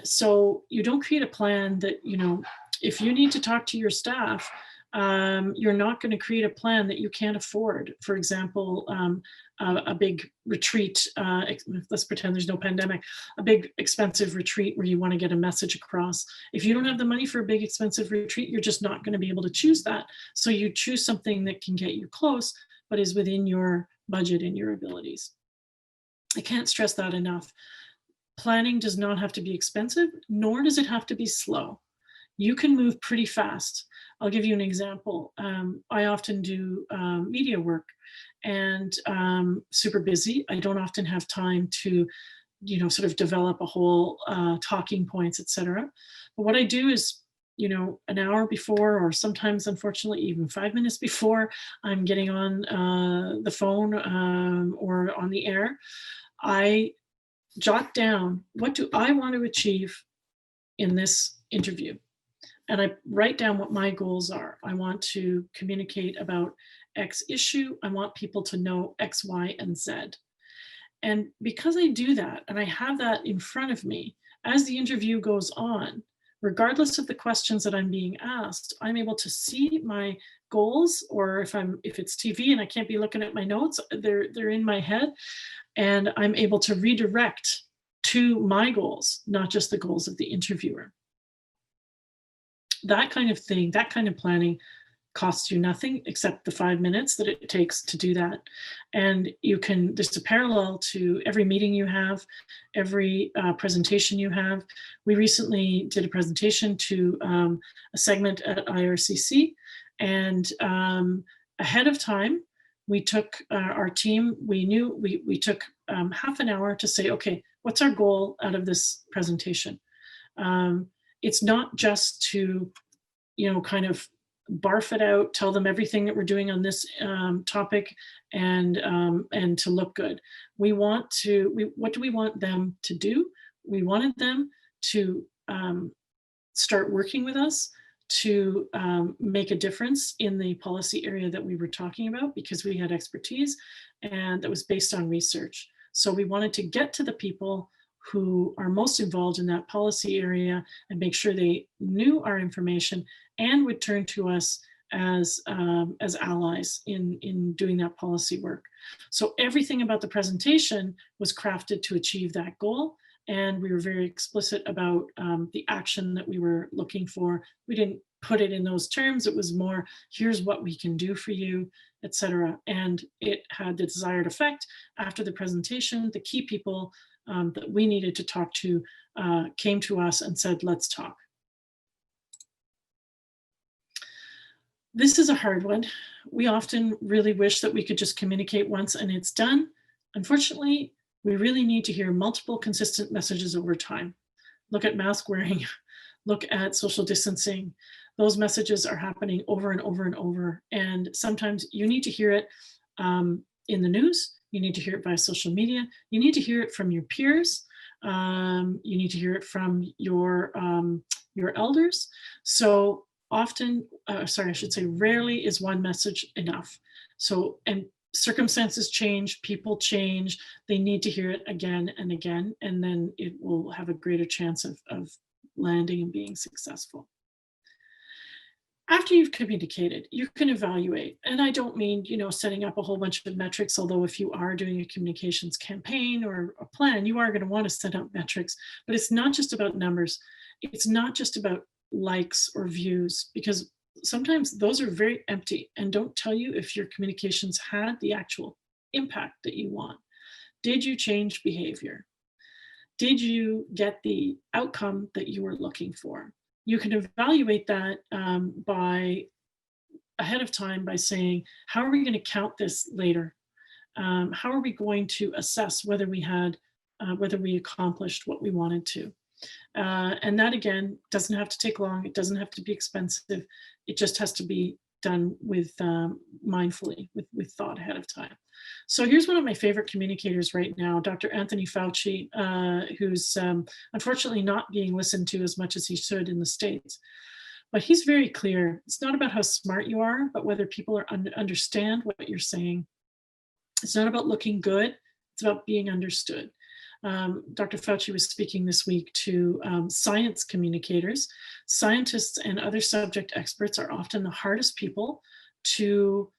So you don't create a plan that, if you need to talk to your staff, you're not going to create a plan that you can't afford. For example, a big retreat, let's pretend there's no pandemic, a big expensive retreat where you want to get a message across. If you don't have the money for a big expensive retreat, you're just not going to be able to choose that. So you choose something that can get you close, but is within your budget and your abilities. I can't stress that enough. Planning does not have to be expensive, nor does it have to be slow. You can move pretty fast. I'll give you an example. I often do media work and super busy. I don't often have time to, sort of develop a whole talking points, etc. But what I do is, an hour before, or sometimes, unfortunately, even 5 minutes before I'm getting on the phone or on the air, I jot down, what do I want to achieve in this interview? And I write down what my goals are. I want to communicate about X issue. I want people to know X, Y, and Z. And because I do that, and I have that in front of me, as the interview goes on, regardless of the questions that I'm being asked, I'm able to see my goals, or if it's TV and I can't be looking at my notes, they're in my head, and I'm able to redirect to my goals, not just the goals of the interviewer. That kind of thing, that kind of planning costs you nothing except the 5 minutes that it takes to do that. And you can, there's a parallel to every meeting you have, every presentation you have. We recently did a presentation to a segment at IRCC, and ahead of time, we took our team, we took half an hour to say, okay, what's our goal out of this presentation? It's not just to, kind of barf it out, tell them everything that we're doing on this topic, and to look good. What do we want them to do? We wanted them to start working with us to make a difference in the policy area that we were talking about, because we had expertise and that was based on research. So we wanted to get to the people who are most involved in that policy area and make sure they knew our information and would turn to us as allies in doing that policy work. So everything about the presentation was crafted to achieve that goal. And we were very explicit about the action that we were looking for. We didn't put it in those terms. It was more, here's what we can do for you, etc. And it had the desired effect. After the presentation, the key people that we needed to talk to came to us and said, let's talk. This is a hard one. We often really wish that we could just communicate once and it's done. Unfortunately, we really need to hear multiple consistent messages over time. Look at mask wearing, look at social distancing. Those messages are happening over and over and over. And sometimes you need to hear it in the news. You need to hear it via social media. You need to hear it from your peers. You need to hear it from your elders. So often, I should say rarely is one message enough. So, and circumstances change, people change, they need to hear it again and again, and then it will have a greater chance of landing and being successful. After you've communicated, you can evaluate. And I don't mean, setting up a whole bunch of metrics, although if you are doing a communications campaign or a plan, you are going to want to set up metrics. But it's not just about numbers. It's not just about likes or views, because sometimes those are very empty and don't tell you if your communications had the actual impact that you want. Did you change behavior? Did you get the outcome that you were looking for? You can evaluate that by ahead of time by saying, how are we going to count this later? How are we going to assess whether we accomplished what we wanted to? And that, again, doesn't have to take long. It doesn't have to be expensive. It just has to be done with mindfully, with thought ahead of time. So here's one of my favorite communicators right now, Dr. Anthony Fauci, who's unfortunately not being listened to as much as he should in the States. But he's very clear. It's not about how smart you are, but whether people understand what you're saying. It's not about looking good. It's about being understood. Dr. Fauci was speaking this week to science communicators. Scientists and other subject experts are often the hardest people to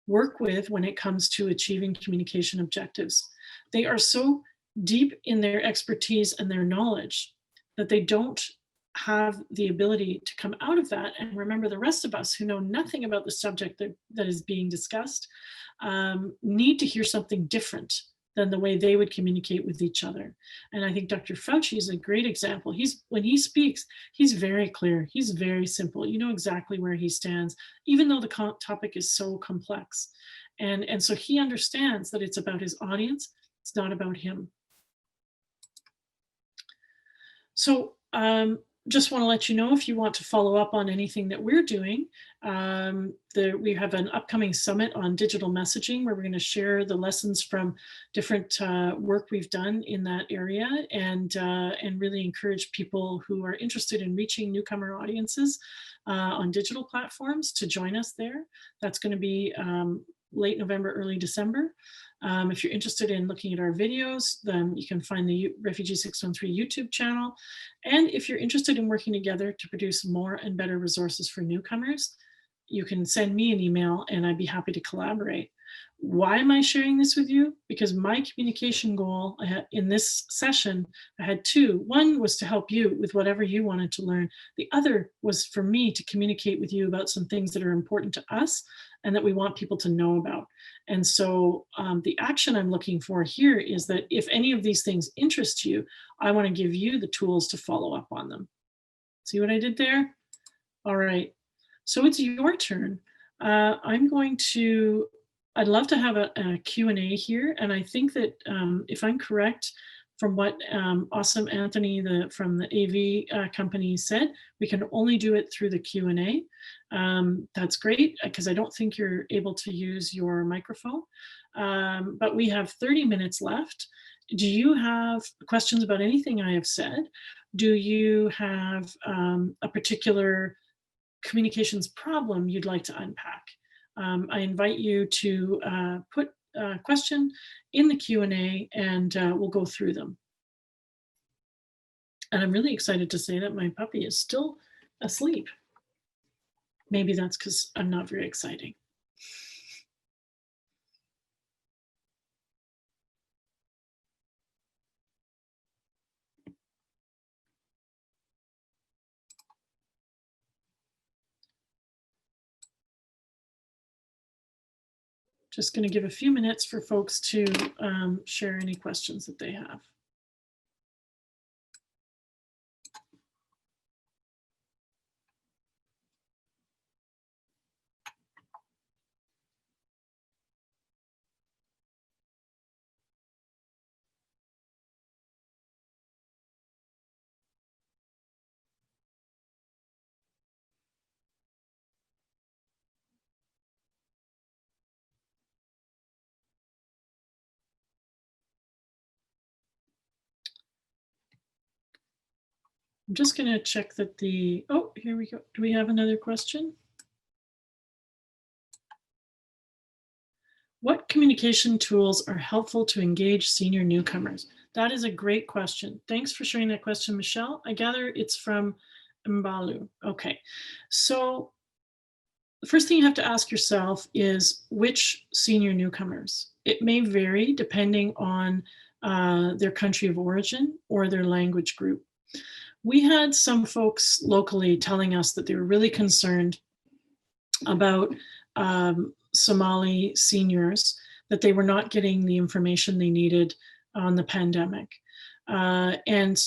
work with when it comes to achieving communication objectives. They are so deep in their expertise and their knowledge that they don't have the ability to come out of that and remember the rest of us who know nothing about the subject that is being discussed need to hear something different than the way they would communicate with each other. And I think Dr. Fauci is a great example. When he speaks, he's very clear. He's very simple. You know exactly where he stands, even though the topic is so complex. And so he understands that it's about his audience. It's not about him. So just want to let you know, if you want to follow up on anything that we're doing, we have an upcoming summit on digital messaging where we're going to share the lessons from different work we've done in that area, and really encourage people who are interested in reaching newcomer audiences on digital platforms to join us there. That's going to be late November, early December. If you're interested in looking at our videos, then you can find the Refugee 613 YouTube channel. And if you're interested in working together to produce more and better resources for newcomers, you can send me an email and I'd be happy to collaborate. Why am I sharing this with you? Because my communication goal in this session, I had two. One was to help you with whatever you wanted to learn. The other was for me to communicate with you about some things that are important to us and that we want people to know about. And so the action I'm looking for here is that if any of these things interest you, I want to give you the tools to follow up on them. See what I did there? All right. So it's your turn. I'd love to have a Q&A here. And I think that if I'm correct, from what awesome Anthony from the AV company said, we can only do it through the Q&A. That's great, because I don't think you're able to use your microphone. But we have 30 minutes left. Do you have questions about anything I have said? Do you have a particular communications problem you'd like to unpack? I invite you to put a question in the Q&A and we'll go through them. And I'm really excited to say that my puppy is still asleep. Maybe that's because I'm not very exciting. Just going to give a few minutes for folks to share any questions that they have. I'm just going to check that here we go. Do we have another question? What communication tools are helpful to engage senior newcomers? That is a great question. Thanks for sharing that question, Michelle. I gather it's from Mbalu. Okay, so the first thing you have to ask yourself is which senior newcomers. It may vary depending on their country of origin or their language group. We had some folks locally telling us that they were really concerned about Somali seniors, that they were not getting the information they needed on the pandemic. And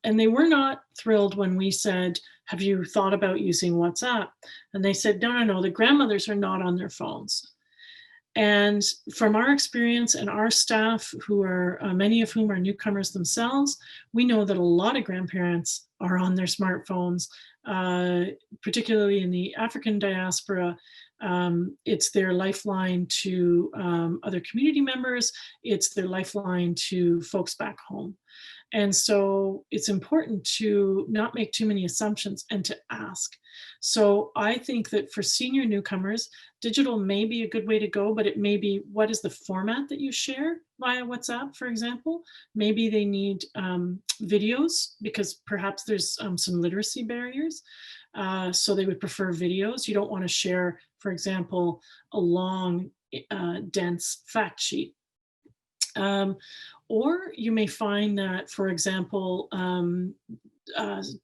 they were not thrilled when we said, have you thought about using WhatsApp? And they said, no, the grandmothers are not on their phones. And from our experience and our staff, who are many of whom are newcomers themselves, we know that a lot of grandparents are on their smartphones, particularly in the African diaspora. It's their lifeline to other community members. It's their lifeline to folks back home. And so it's important to not make too many assumptions and to ask. So I think that for senior newcomers, digital may be a good way to go, but it may be, what is the format that you share via WhatsApp, for example? Maybe they need videos, because perhaps there's some literacy barriers. So they would prefer videos. You don't want to share, for example, a long, dense fact sheet. Or you may find that, for example,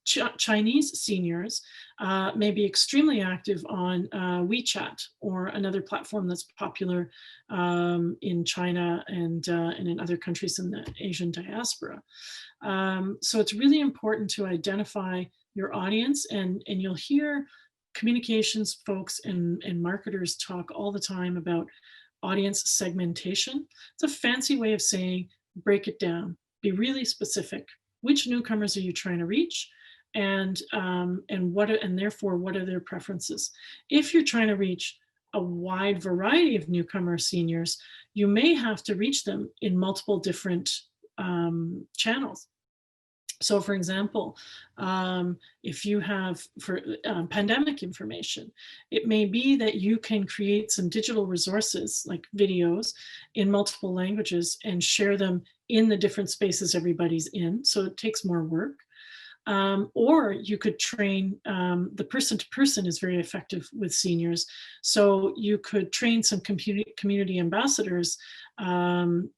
Chinese seniors may be extremely active on WeChat, or another platform that's popular in China and in other countries in the Asian diaspora. So it's really important to identify your audience, and you'll hear communications folks and marketers talk all the time about audience segmentation. It's a fancy way of saying, break it down, be really specific. Which newcomers are you trying to reach, and therefore what are their preferences? If you're trying to reach a wide variety of newcomer seniors, you may have to reach them in multiple different channels. So for example, if you have pandemic information, it may be that you can create some digital resources like videos in multiple languages and share them in the different spaces everybody's in. So it takes more work. Or you could train, the person-to-person is very effective with seniors. So you could train some community ambassadors who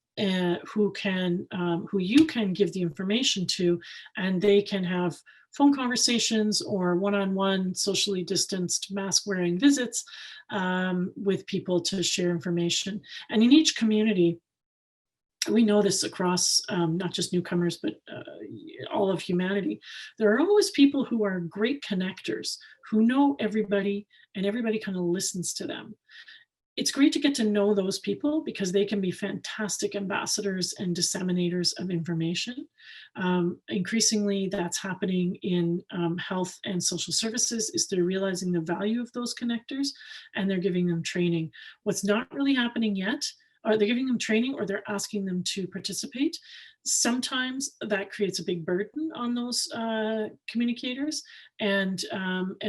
you can give the information to, and they can have phone conversations or one-on-one socially distanced mask-wearing visits with people to share information. And in each community, we know this across not just newcomers, but all of humanity, there are always people who are great connectors, who know everybody, and everybody kind of listens to them. It's great to get to know those people because they can be fantastic ambassadors and disseminators of information. Increasingly, that's happening in health and social services, is they're realizing the value of those connectors and they're giving them training. What's not really happening yet, are they giving them training or they're asking them to participate? Sometimes that creates a big burden on those communicators. And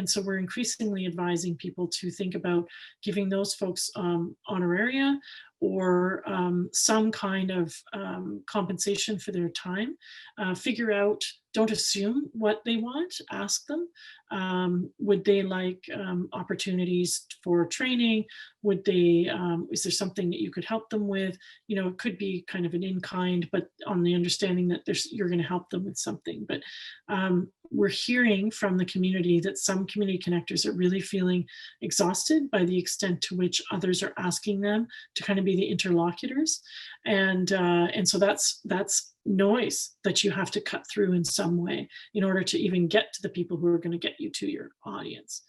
so we're increasingly advising people to think about giving those folks honoraria or some kind of compensation for their time. Figure out, don't assume what they want, ask them. Would they like opportunities for training? Would they, is there something that you could help them with? You know, it could be kind of an in-kind, but on the understanding that you're going to help them with something. But we're hearing from the community that some community connectors are really feeling exhausted by the extent to which others are asking them to kind of be the interlocutors. And so that's noise that you have to cut through in some way in order to even get to the people who are going to get you to your audience.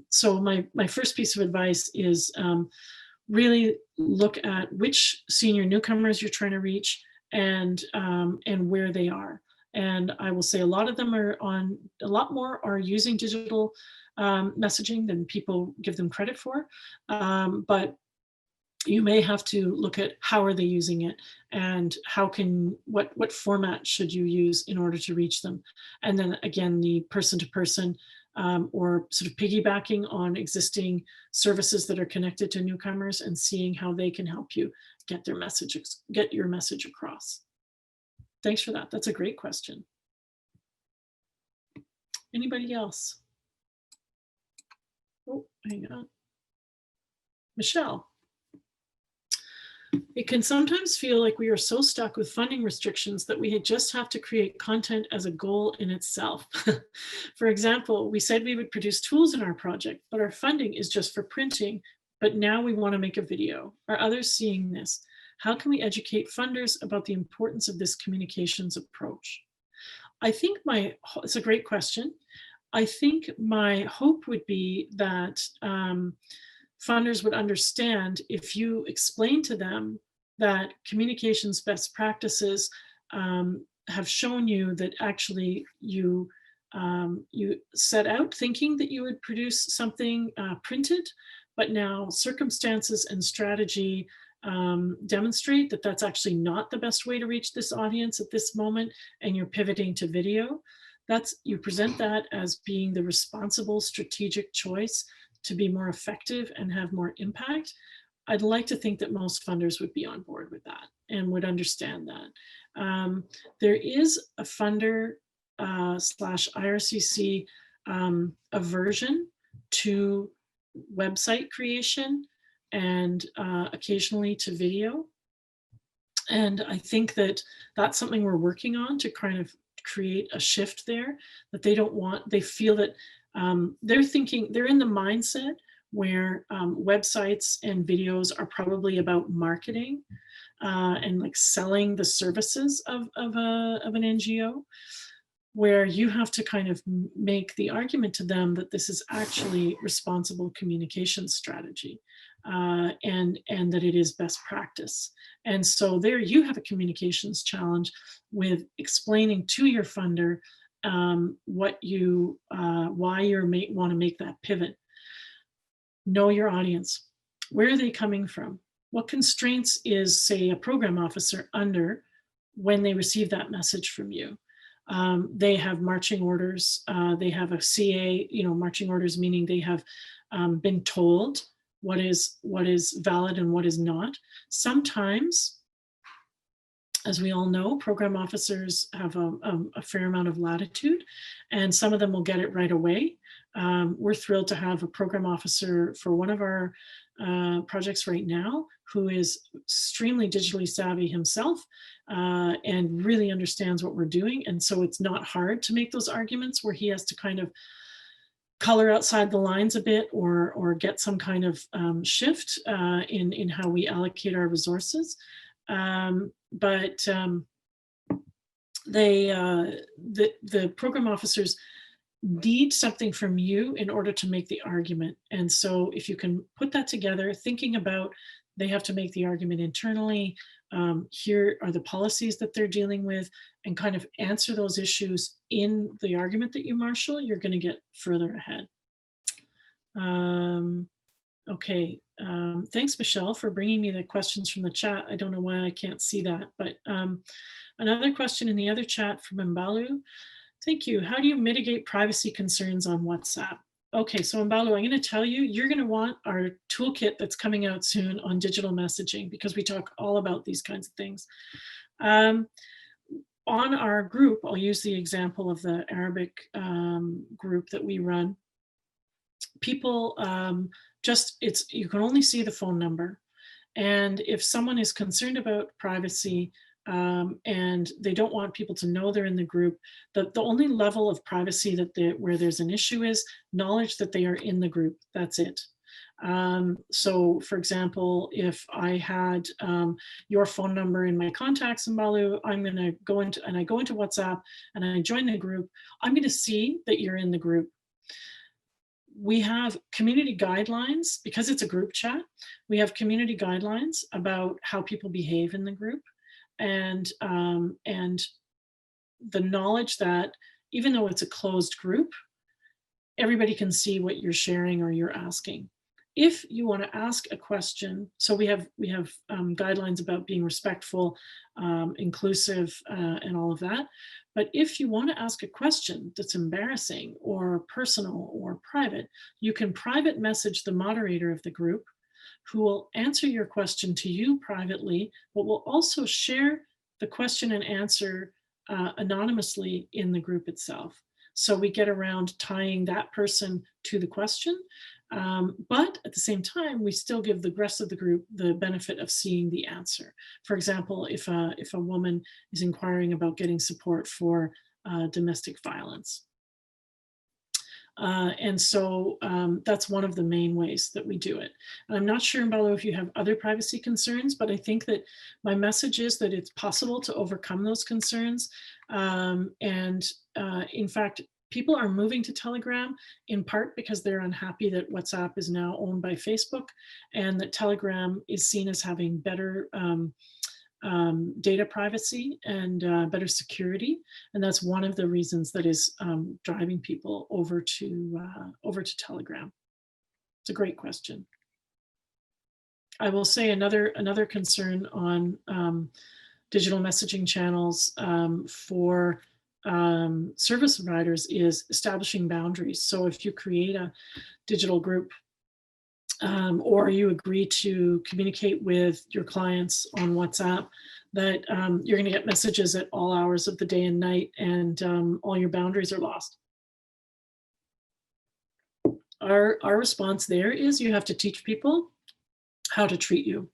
So my first piece of advice is really look at which senior newcomers you're trying to reach and where they are. And I will say a lot of them are a lot more are using digital messaging than people give them credit for. But you may have to look at how are they using it and what format should you use in order to reach them. And then again, the person-to-person or sort of piggybacking on existing services that are connected to newcomers and seeing how they can help you get your message across. Thanks for that. That's a great question. Anybody else? Oh, hang on. Michelle. It can sometimes feel like we are so stuck with funding restrictions that we just have to create content as a goal in itself. For example, we said we would produce tools in our project, but our funding is just for printing, but now we want to make a video. Are others seeing this? How can we educate funders about the importance of this communications approach? I think it's a great question. I think my hope would be that funders would understand if you explain to them that communications best practices have shown you that actually you set out thinking that you would produce something printed, but now circumstances and strategy demonstrate that that's actually not the best way to reach this audience at this moment, and you're pivoting to video. You present that as being the responsible strategic choice to be more effective and have more impact. I'd like to think that most funders would be on board with that and would understand that. There is a funder slash IRCC aversion to website creation and occasionally to video. And I think that that's something we're working on to kind of create a shift there, that they feel that they're in the mindset where websites and videos are probably about marketing and like selling the services of an NGO, where you have to kind of make the argument to them that this is actually responsible communication strategy and that it is best practice. And so there you have a communications challenge with explaining to your funder why you want to make that pivot. Know your audience. Where are they coming from? What constraints is, say, a program officer under when they receive that message from you? They have marching orders. They have a CA, marching orders, meaning they have been told what is valid and what is not. Sometimes As we all know, program officers have a fair amount of latitude, and some of them will get it right away. We're thrilled to have a program officer for one of our projects right now who is extremely digitally savvy himself and really understands what we're doing. And so it's not hard to make those arguments where he has to kind of color outside the lines a bit or get some kind of shift in how we allocate our resources. But the program officers need something from you in order to make the argument. And so if you can put that together, thinking about they have to make the argument internally, here are the policies that they're dealing with, and kind of answer those issues in the argument that you marshal, you're going to get further ahead. Okay, thanks, Michelle, for bringing me the questions from the chat. I don't know why I can't see that, but another question in the other chat from Mbalu. Thank you. How do you mitigate privacy concerns on WhatsApp? Okay, so Mbalu, I'm going to tell you, you're going to want our toolkit that's coming out soon on digital messaging, because we talk all about these kinds of things. On our group, I'll use the example of the Arabic group that we run. People you can only see the phone number. And if someone is concerned about privacy and they don't want people to know they're in the group, the only level of privacy where there's an issue is knowledge that they are in the group. That's it. So for example, if I had your phone number in my contacts in Balu, I'm going to go into WhatsApp and I join the group, I'm going to see that you're in the group. We have community guidelines, because it's a group chat. We have community guidelines about how people behave in the group, and the knowledge that even though it's a closed group, everybody can see what you're sharing or you're asking. If you want to ask a question, so we have guidelines about being respectful, inclusive, and all of that. But if you want to ask a question that's embarrassing or personal or private, you can private message the moderator of the group, who will answer your question to you privately, but will also share the question and answer anonymously in the group itself. So we get around tying that person to the question, but at the same time, we still give the rest of the group the benefit of seeing the answer. For example, if a woman is inquiring about getting support for domestic violence. And so that's one of the main ways that we do it. And I'm not sure, Mbalo, if you have other privacy concerns, but I think that my message is that it's possible to overcome those concerns. In fact, people are moving to Telegram in part because they're unhappy that WhatsApp is now owned by Facebook, and that Telegram is seen as having better data privacy and better security, and that's one of the reasons that is driving people over to Telegram. It's a great question. I will say another concern on digital messaging channels for service providers is establishing boundaries. So if you create a digital group or you agree to communicate with your clients on WhatsApp, that you're going to get messages at all hours of the day and night, and all your boundaries are lost. Our response there is you have to teach people how to treat you.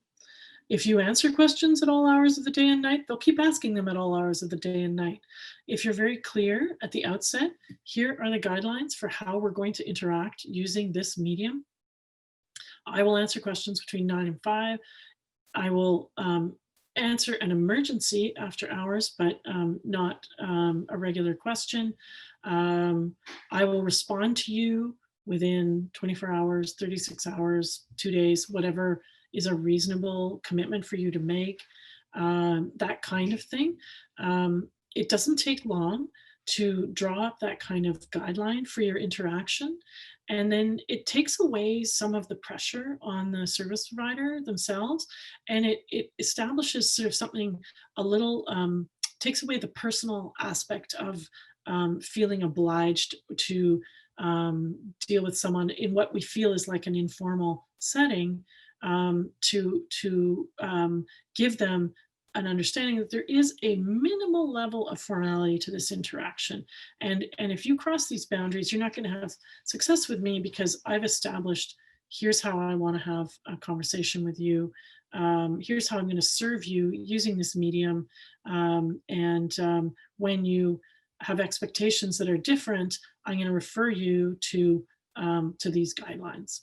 If you answer questions at all hours of the day and night, they'll keep asking them at all hours of the day and night. If you're very clear at the outset, here are the guidelines for how we're going to interact using this medium. I will answer questions between 9 and 5. I will answer an emergency after hours, but not a regular question. I will respond to you within 24 hours, 36 hours, 2 days, whatever is a reasonable commitment for you to make, that kind of thing. It doesn't take long to draw up that kind of guideline for your interaction. And then it takes away some of the pressure on the service provider themselves. And it establishes sort of something a little, takes away the personal aspect of feeling obliged to deal with someone in what we feel is like an informal setting, to give them an understanding that there is a minimal level of formality to this interaction. And if you cross these boundaries, you're not going to have success with me, because I've established, here's how I want to have a conversation with you. Here's how I'm going to serve you using this medium. When you have expectations that are different, I'm going to refer you to these guidelines.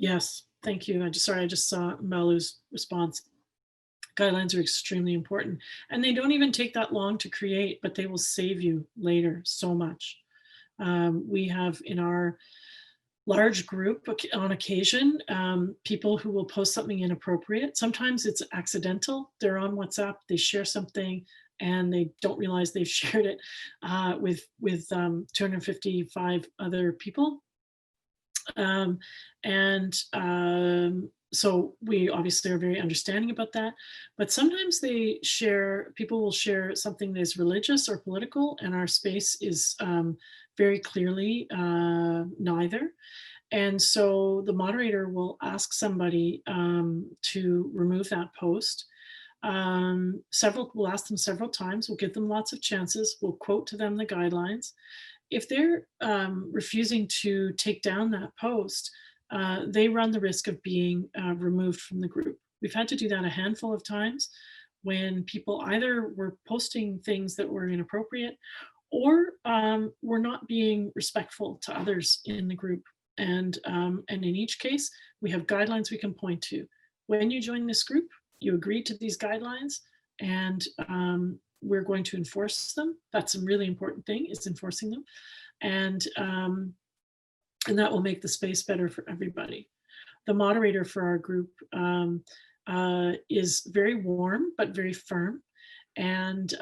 Yes, thank you. I just saw Malu's response. Guidelines are extremely important, and they don't even take that long to create, but they will save you later so much. We have in our large group on occasion people who will post something inappropriate. Sometimes it's accidental. They're on WhatsApp, they share something, and they don't realize they've shared it with 255 other people. So we obviously are very understanding about that, but sometimes people will share something that is religious or political, and our space is very clearly neither. And so the moderator will ask somebody to remove that post. We'll ask them several times, we'll give them lots of chances, we'll quote to them the guidelines. If they're refusing to take down that post, they run the risk of being removed from the group. We've had to do that a handful of times when people either were posting things that were inappropriate, or were not being respectful to others in the group. And in each case, we have guidelines we can point to. When you join this group, you agreed to these guidelines, and we're going to enforce them. That's a really important thing, is enforcing them. And that will make the space better for everybody. The moderator for our group is very warm, but very firm. And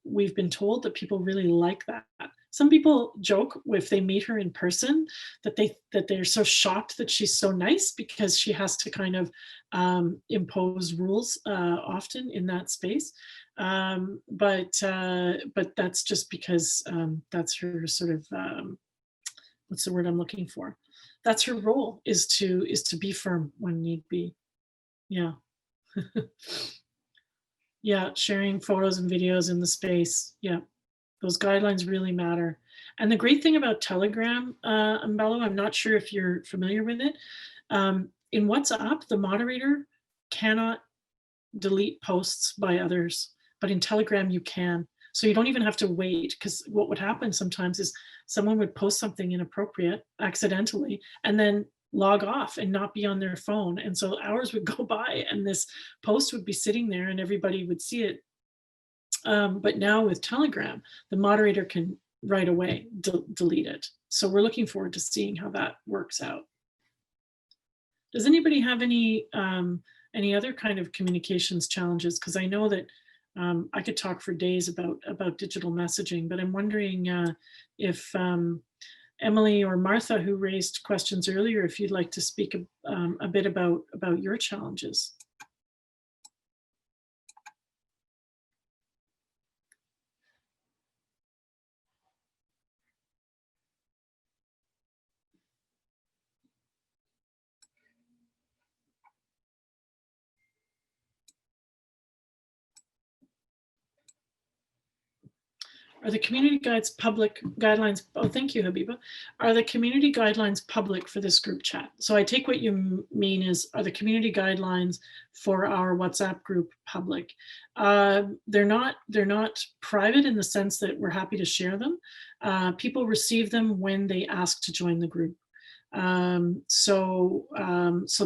we've been told that people really like that. Some people joke if they meet her in person that they're so shocked that she's so nice, because she has to kind of impose rules often in that space. But that's just because that's her sort of what's the word I'm looking for? That's her role, is to be firm when need be. Yeah. Yeah, sharing photos and videos in the space. Yeah, those guidelines really matter. And the great thing about Telegram, Mbello, I'm not sure if you're familiar with it. In WhatsApp, the moderator cannot delete posts by others, but in Telegram you can. So you don't even have to wait, because what would happen sometimes is someone would post something inappropriate accidentally and then log off and not be on their phone. And so hours would go by and this post would be sitting there and everybody would see it. But now with Telegram, the moderator can right away delete it. So we're looking forward to seeing how that works out. Does anybody have any other kind of communications challenges? Because I know that I could talk for days about digital messaging, but I'm wondering if Emily or Martha, who raised questions earlier, if you'd like to speak a bit about your challenges. Are the community guidelines, oh, thank you, Habiba. Are the community guidelines public for this group chat? So I take what you mean is, are the community guidelines for our WhatsApp group public? They're not private in the sense that we're happy to share them. People receive them when they ask to join the group. So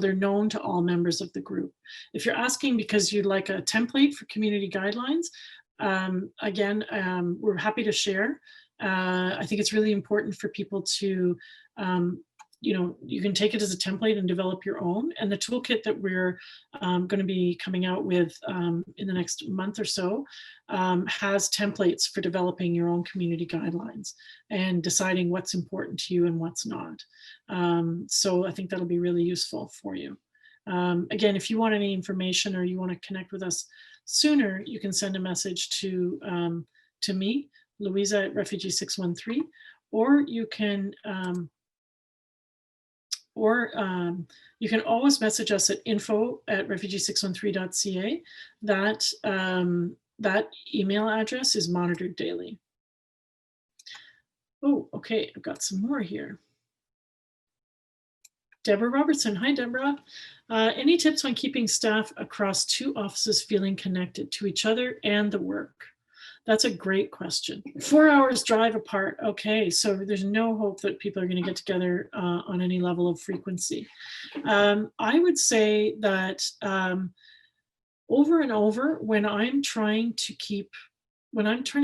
they're known to all members of the group. If you're asking because you'd like a template for community guidelines, again, we're happy to share. I think it's really important for people to, you can take it as a template and develop your own. And the toolkit that we're going to be coming out with in the next month or so has templates for developing your own community guidelines and deciding what's important to you and what's not. So I think that'll be really useful for you. Again, if you want any information or you want to connect with us sooner, you can send a message to me, Louisa at Refugee 613, or you can you can always message us at info@refugee613.ca. That email address is monitored daily. Oh, okay, I've got some more here. Deborah Robertson. Hi, Deborah. Any tips on keeping staff across 2 offices feeling connected to each other and the work? That's a great question. 4 hours drive apart. Okay, so there's no hope that people are going to get together on any level of frequency. I would say that over and over, when I'm trying to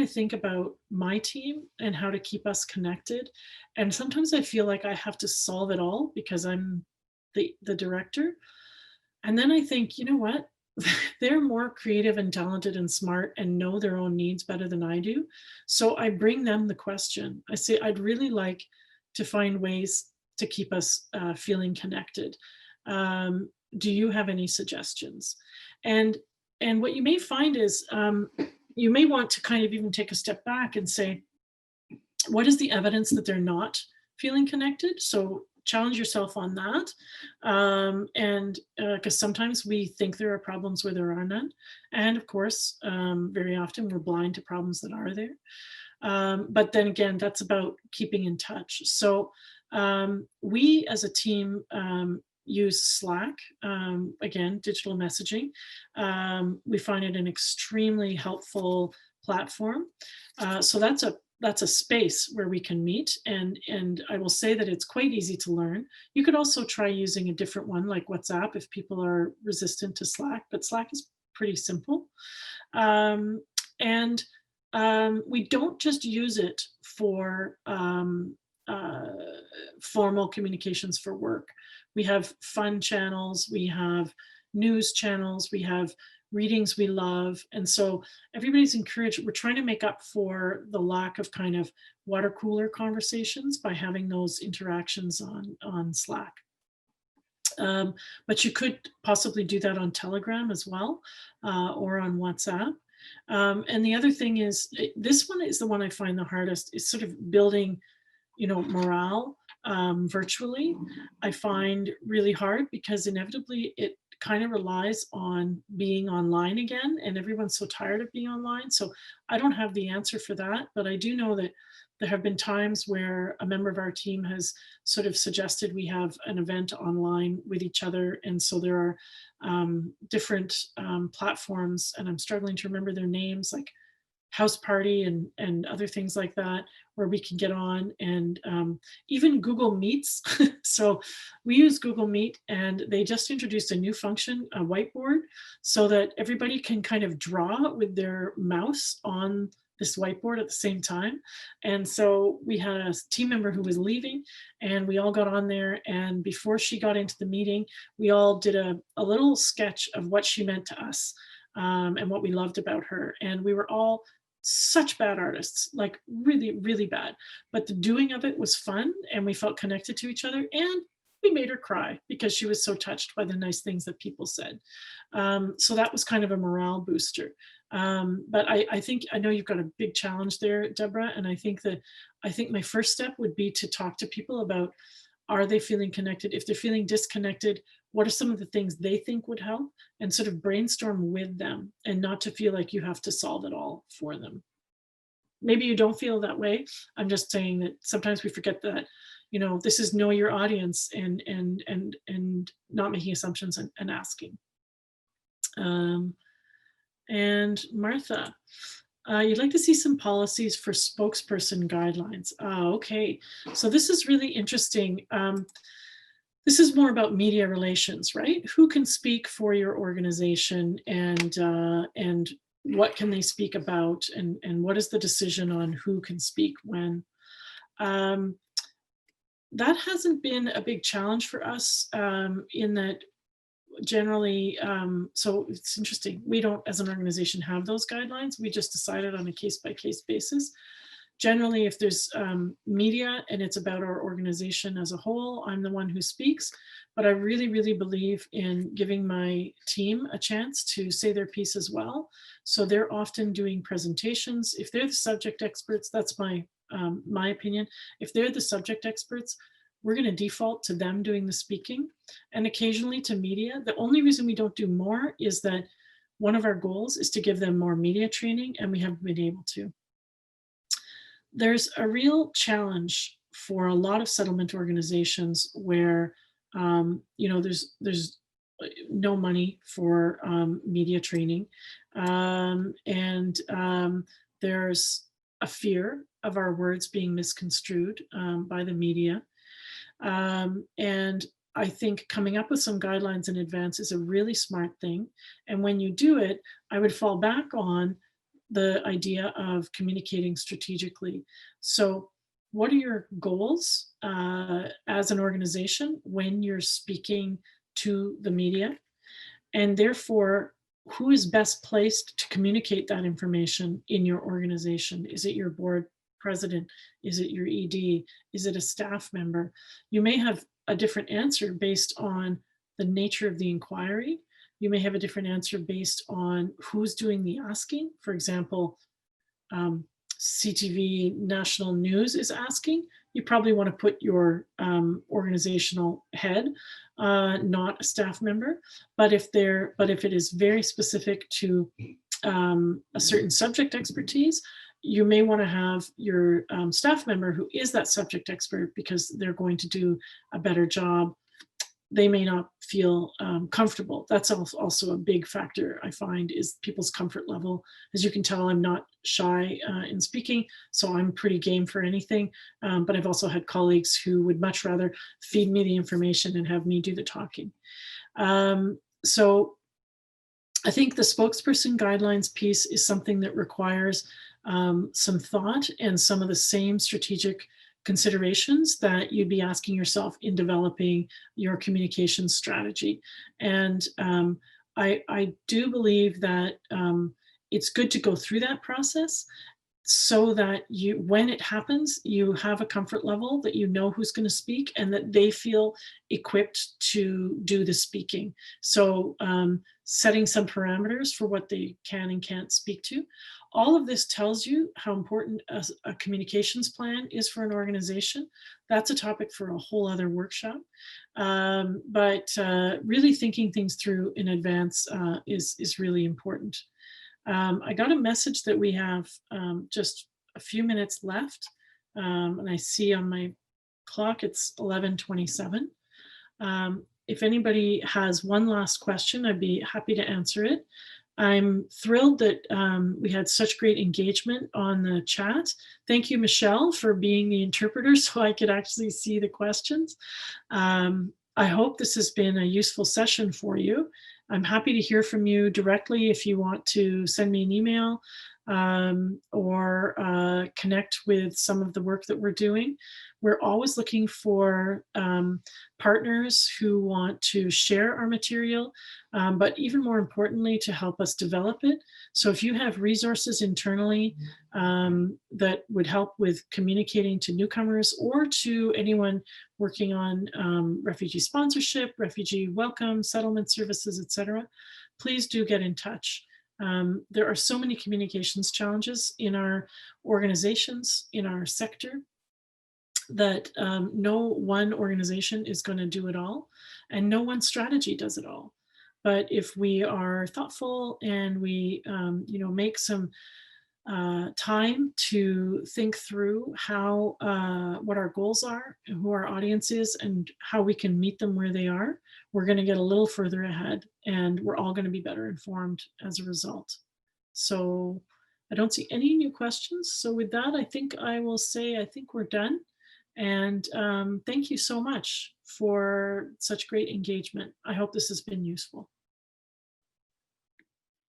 think about my team and how to keep us connected, and sometimes I feel like I have to solve it all because I'm the director. And then I think, you know what? They're more creative and talented and smart and know their own needs better than I do. So I bring them the question. I say, I'd really like to find ways to keep us feeling connected. Do you have any suggestions? And what you may find is you may want to kind of even take a step back and say, what is the evidence that they're not feeling connected? So challenge yourself on that. And because sometimes we think there are problems where there are none. And of course, very often we're blind to problems that are there. But then again, that's about keeping in touch. So we as a team use Slack, again, digital messaging. We find it an extremely helpful platform. So that's a space where we can meet, and I will say that it's quite easy to learn. You could also try using a different one like WhatsApp if people are resistant to Slack, but Slack is pretty simple. And we don't just use it for formal communications for work. We have fun channels, we have news channels, we have readings we love. And so everybody's encouraged. We're trying to make up for the lack of kind of water cooler conversations by having those interactions on Slack. But you could possibly do that on Telegram as well, or on WhatsApp. And the other thing is, this one is the one I find the hardest, is sort of building, morale virtually. I find really hard because inevitably it kind of relies on being online again, and everyone's so tired of being online. So I don't have the answer for that, but I do know that there have been times where a member of our team has sort of suggested we have an event online with each other. And so there are different platforms, and I'm struggling to remember their names, like House Party and other things like that, where we can get on, and even Google Meets. So we use Google Meet, and they just introduced a new function, a whiteboard, so that everybody can kind of draw with their mouse on this whiteboard at the same time. And so we had a team member who was leaving, and we all got on there, and before she got into the meeting, we all did a little sketch of what she meant to us, and what we loved about her. And we were all such bad artists, like really, really bad. But the doing of it was fun, and we felt connected to each other, and we made her cry because she was so touched by the nice things that people said. So that was kind of a morale booster. But I know you've got a big challenge there, Deborah, and I think my first step would be to talk to people about, are they feeling connected? If they're feeling disconnected, what are some of the things they think would help, and sort of brainstorm with them, and not to feel like you have to solve it all for them. Maybe you don't feel that way. I'm just saying that sometimes we forget that, this is know your audience, and not making assumptions, and asking. And Martha, you'd like to see some policies for spokesperson guidelines. Okay, so this is really interesting. This is more about media relations, right? Who can speak for your organization, and what can they speak about, and what is the decision on who can speak when? That hasn't been a big challenge for us, in that generally, so it's interesting. We don't, as an organization, have those guidelines. We just decided on a case-by-case basis. Generally, if there's media and it's about our organization as a whole, I'm the one who speaks. But I really, really believe in giving my team a chance to say their piece as well. So they're often doing presentations. If they're the subject experts, that's my opinion. If they're the subject experts, we're going to default to them doing the speaking and occasionally to media. The only reason we don't do more is that one of our goals is to give them more media training, and we haven't been able to. There's a real challenge for a lot of settlement organizations where there's no money for media training, and there's a fear of our words being misconstrued by the media. And I think coming up with some guidelines in advance is a really smart thing. And when you do it, I would fall back on the idea of communicating strategically. So, what are your goals as an organization when you're speaking to the media? And therefore, who is best placed to communicate that information in your organization? Is it your board president? Is it your ED? Is it a staff member? You may have a different answer based on the nature of the inquiry. You may have a different answer based on who's doing the asking. For example, CTV National News is asking. You probably want to put your organizational head, not a staff member. But if it is very specific to a certain subject expertise, you may want to have your staff member who is that subject expert, because they're going to do a better job. They may not feel comfortable. That's also a big factor, I find, is people's comfort level. As you can tell, I'm not shy in speaking, so I'm pretty game for anything. But I've also had colleagues who would much rather feed me the information and have me do the talking. So I think the spokesperson guidelines piece is something that requires some thought and some of the same strategic considerations that you'd be asking yourself in developing your communication strategy. And I do believe that it's good to go through that process so that when it happens, you have a comfort level that you know who's going to speak and that they feel equipped to do the speaking. So setting some parameters for what they can and can't speak to. All of this tells you how important a communications plan is for an organization. That's a topic for a whole other workshop. But really thinking things through in advance is really important. I got a message that we have just a few minutes left, and I see on my clock it's 11:27. If anybody has one last question, I'd be happy to answer it. I'm thrilled that we had such great engagement on the chat. Thank you, Michelle, for being the interpreter so I could actually see the questions. I hope this has been a useful session for you. I'm happy to hear from you directly if you want to send me an email or connect with some of the work that we're doing. We're always looking for partners who want to share our material, but even more importantly, to help us develop it. So if you have resources internally that would help with communicating to newcomers or to anyone working on refugee sponsorship, refugee welcome, settlement services, etc., please do get in touch. There are so many communications challenges in our organizations, in our sector, that no one organization is going to do it all, and no one strategy does it all. But if we are thoughtful and we make some time to think through how what our goals are, and who our audience is, and how we can meet them where they are, we're going to get a little further ahead, and we're all going to be better informed as a result. So I don't see any new questions. So with that, I think I will say I think we're done. And thank you so much for such great engagement. I hope this has been useful.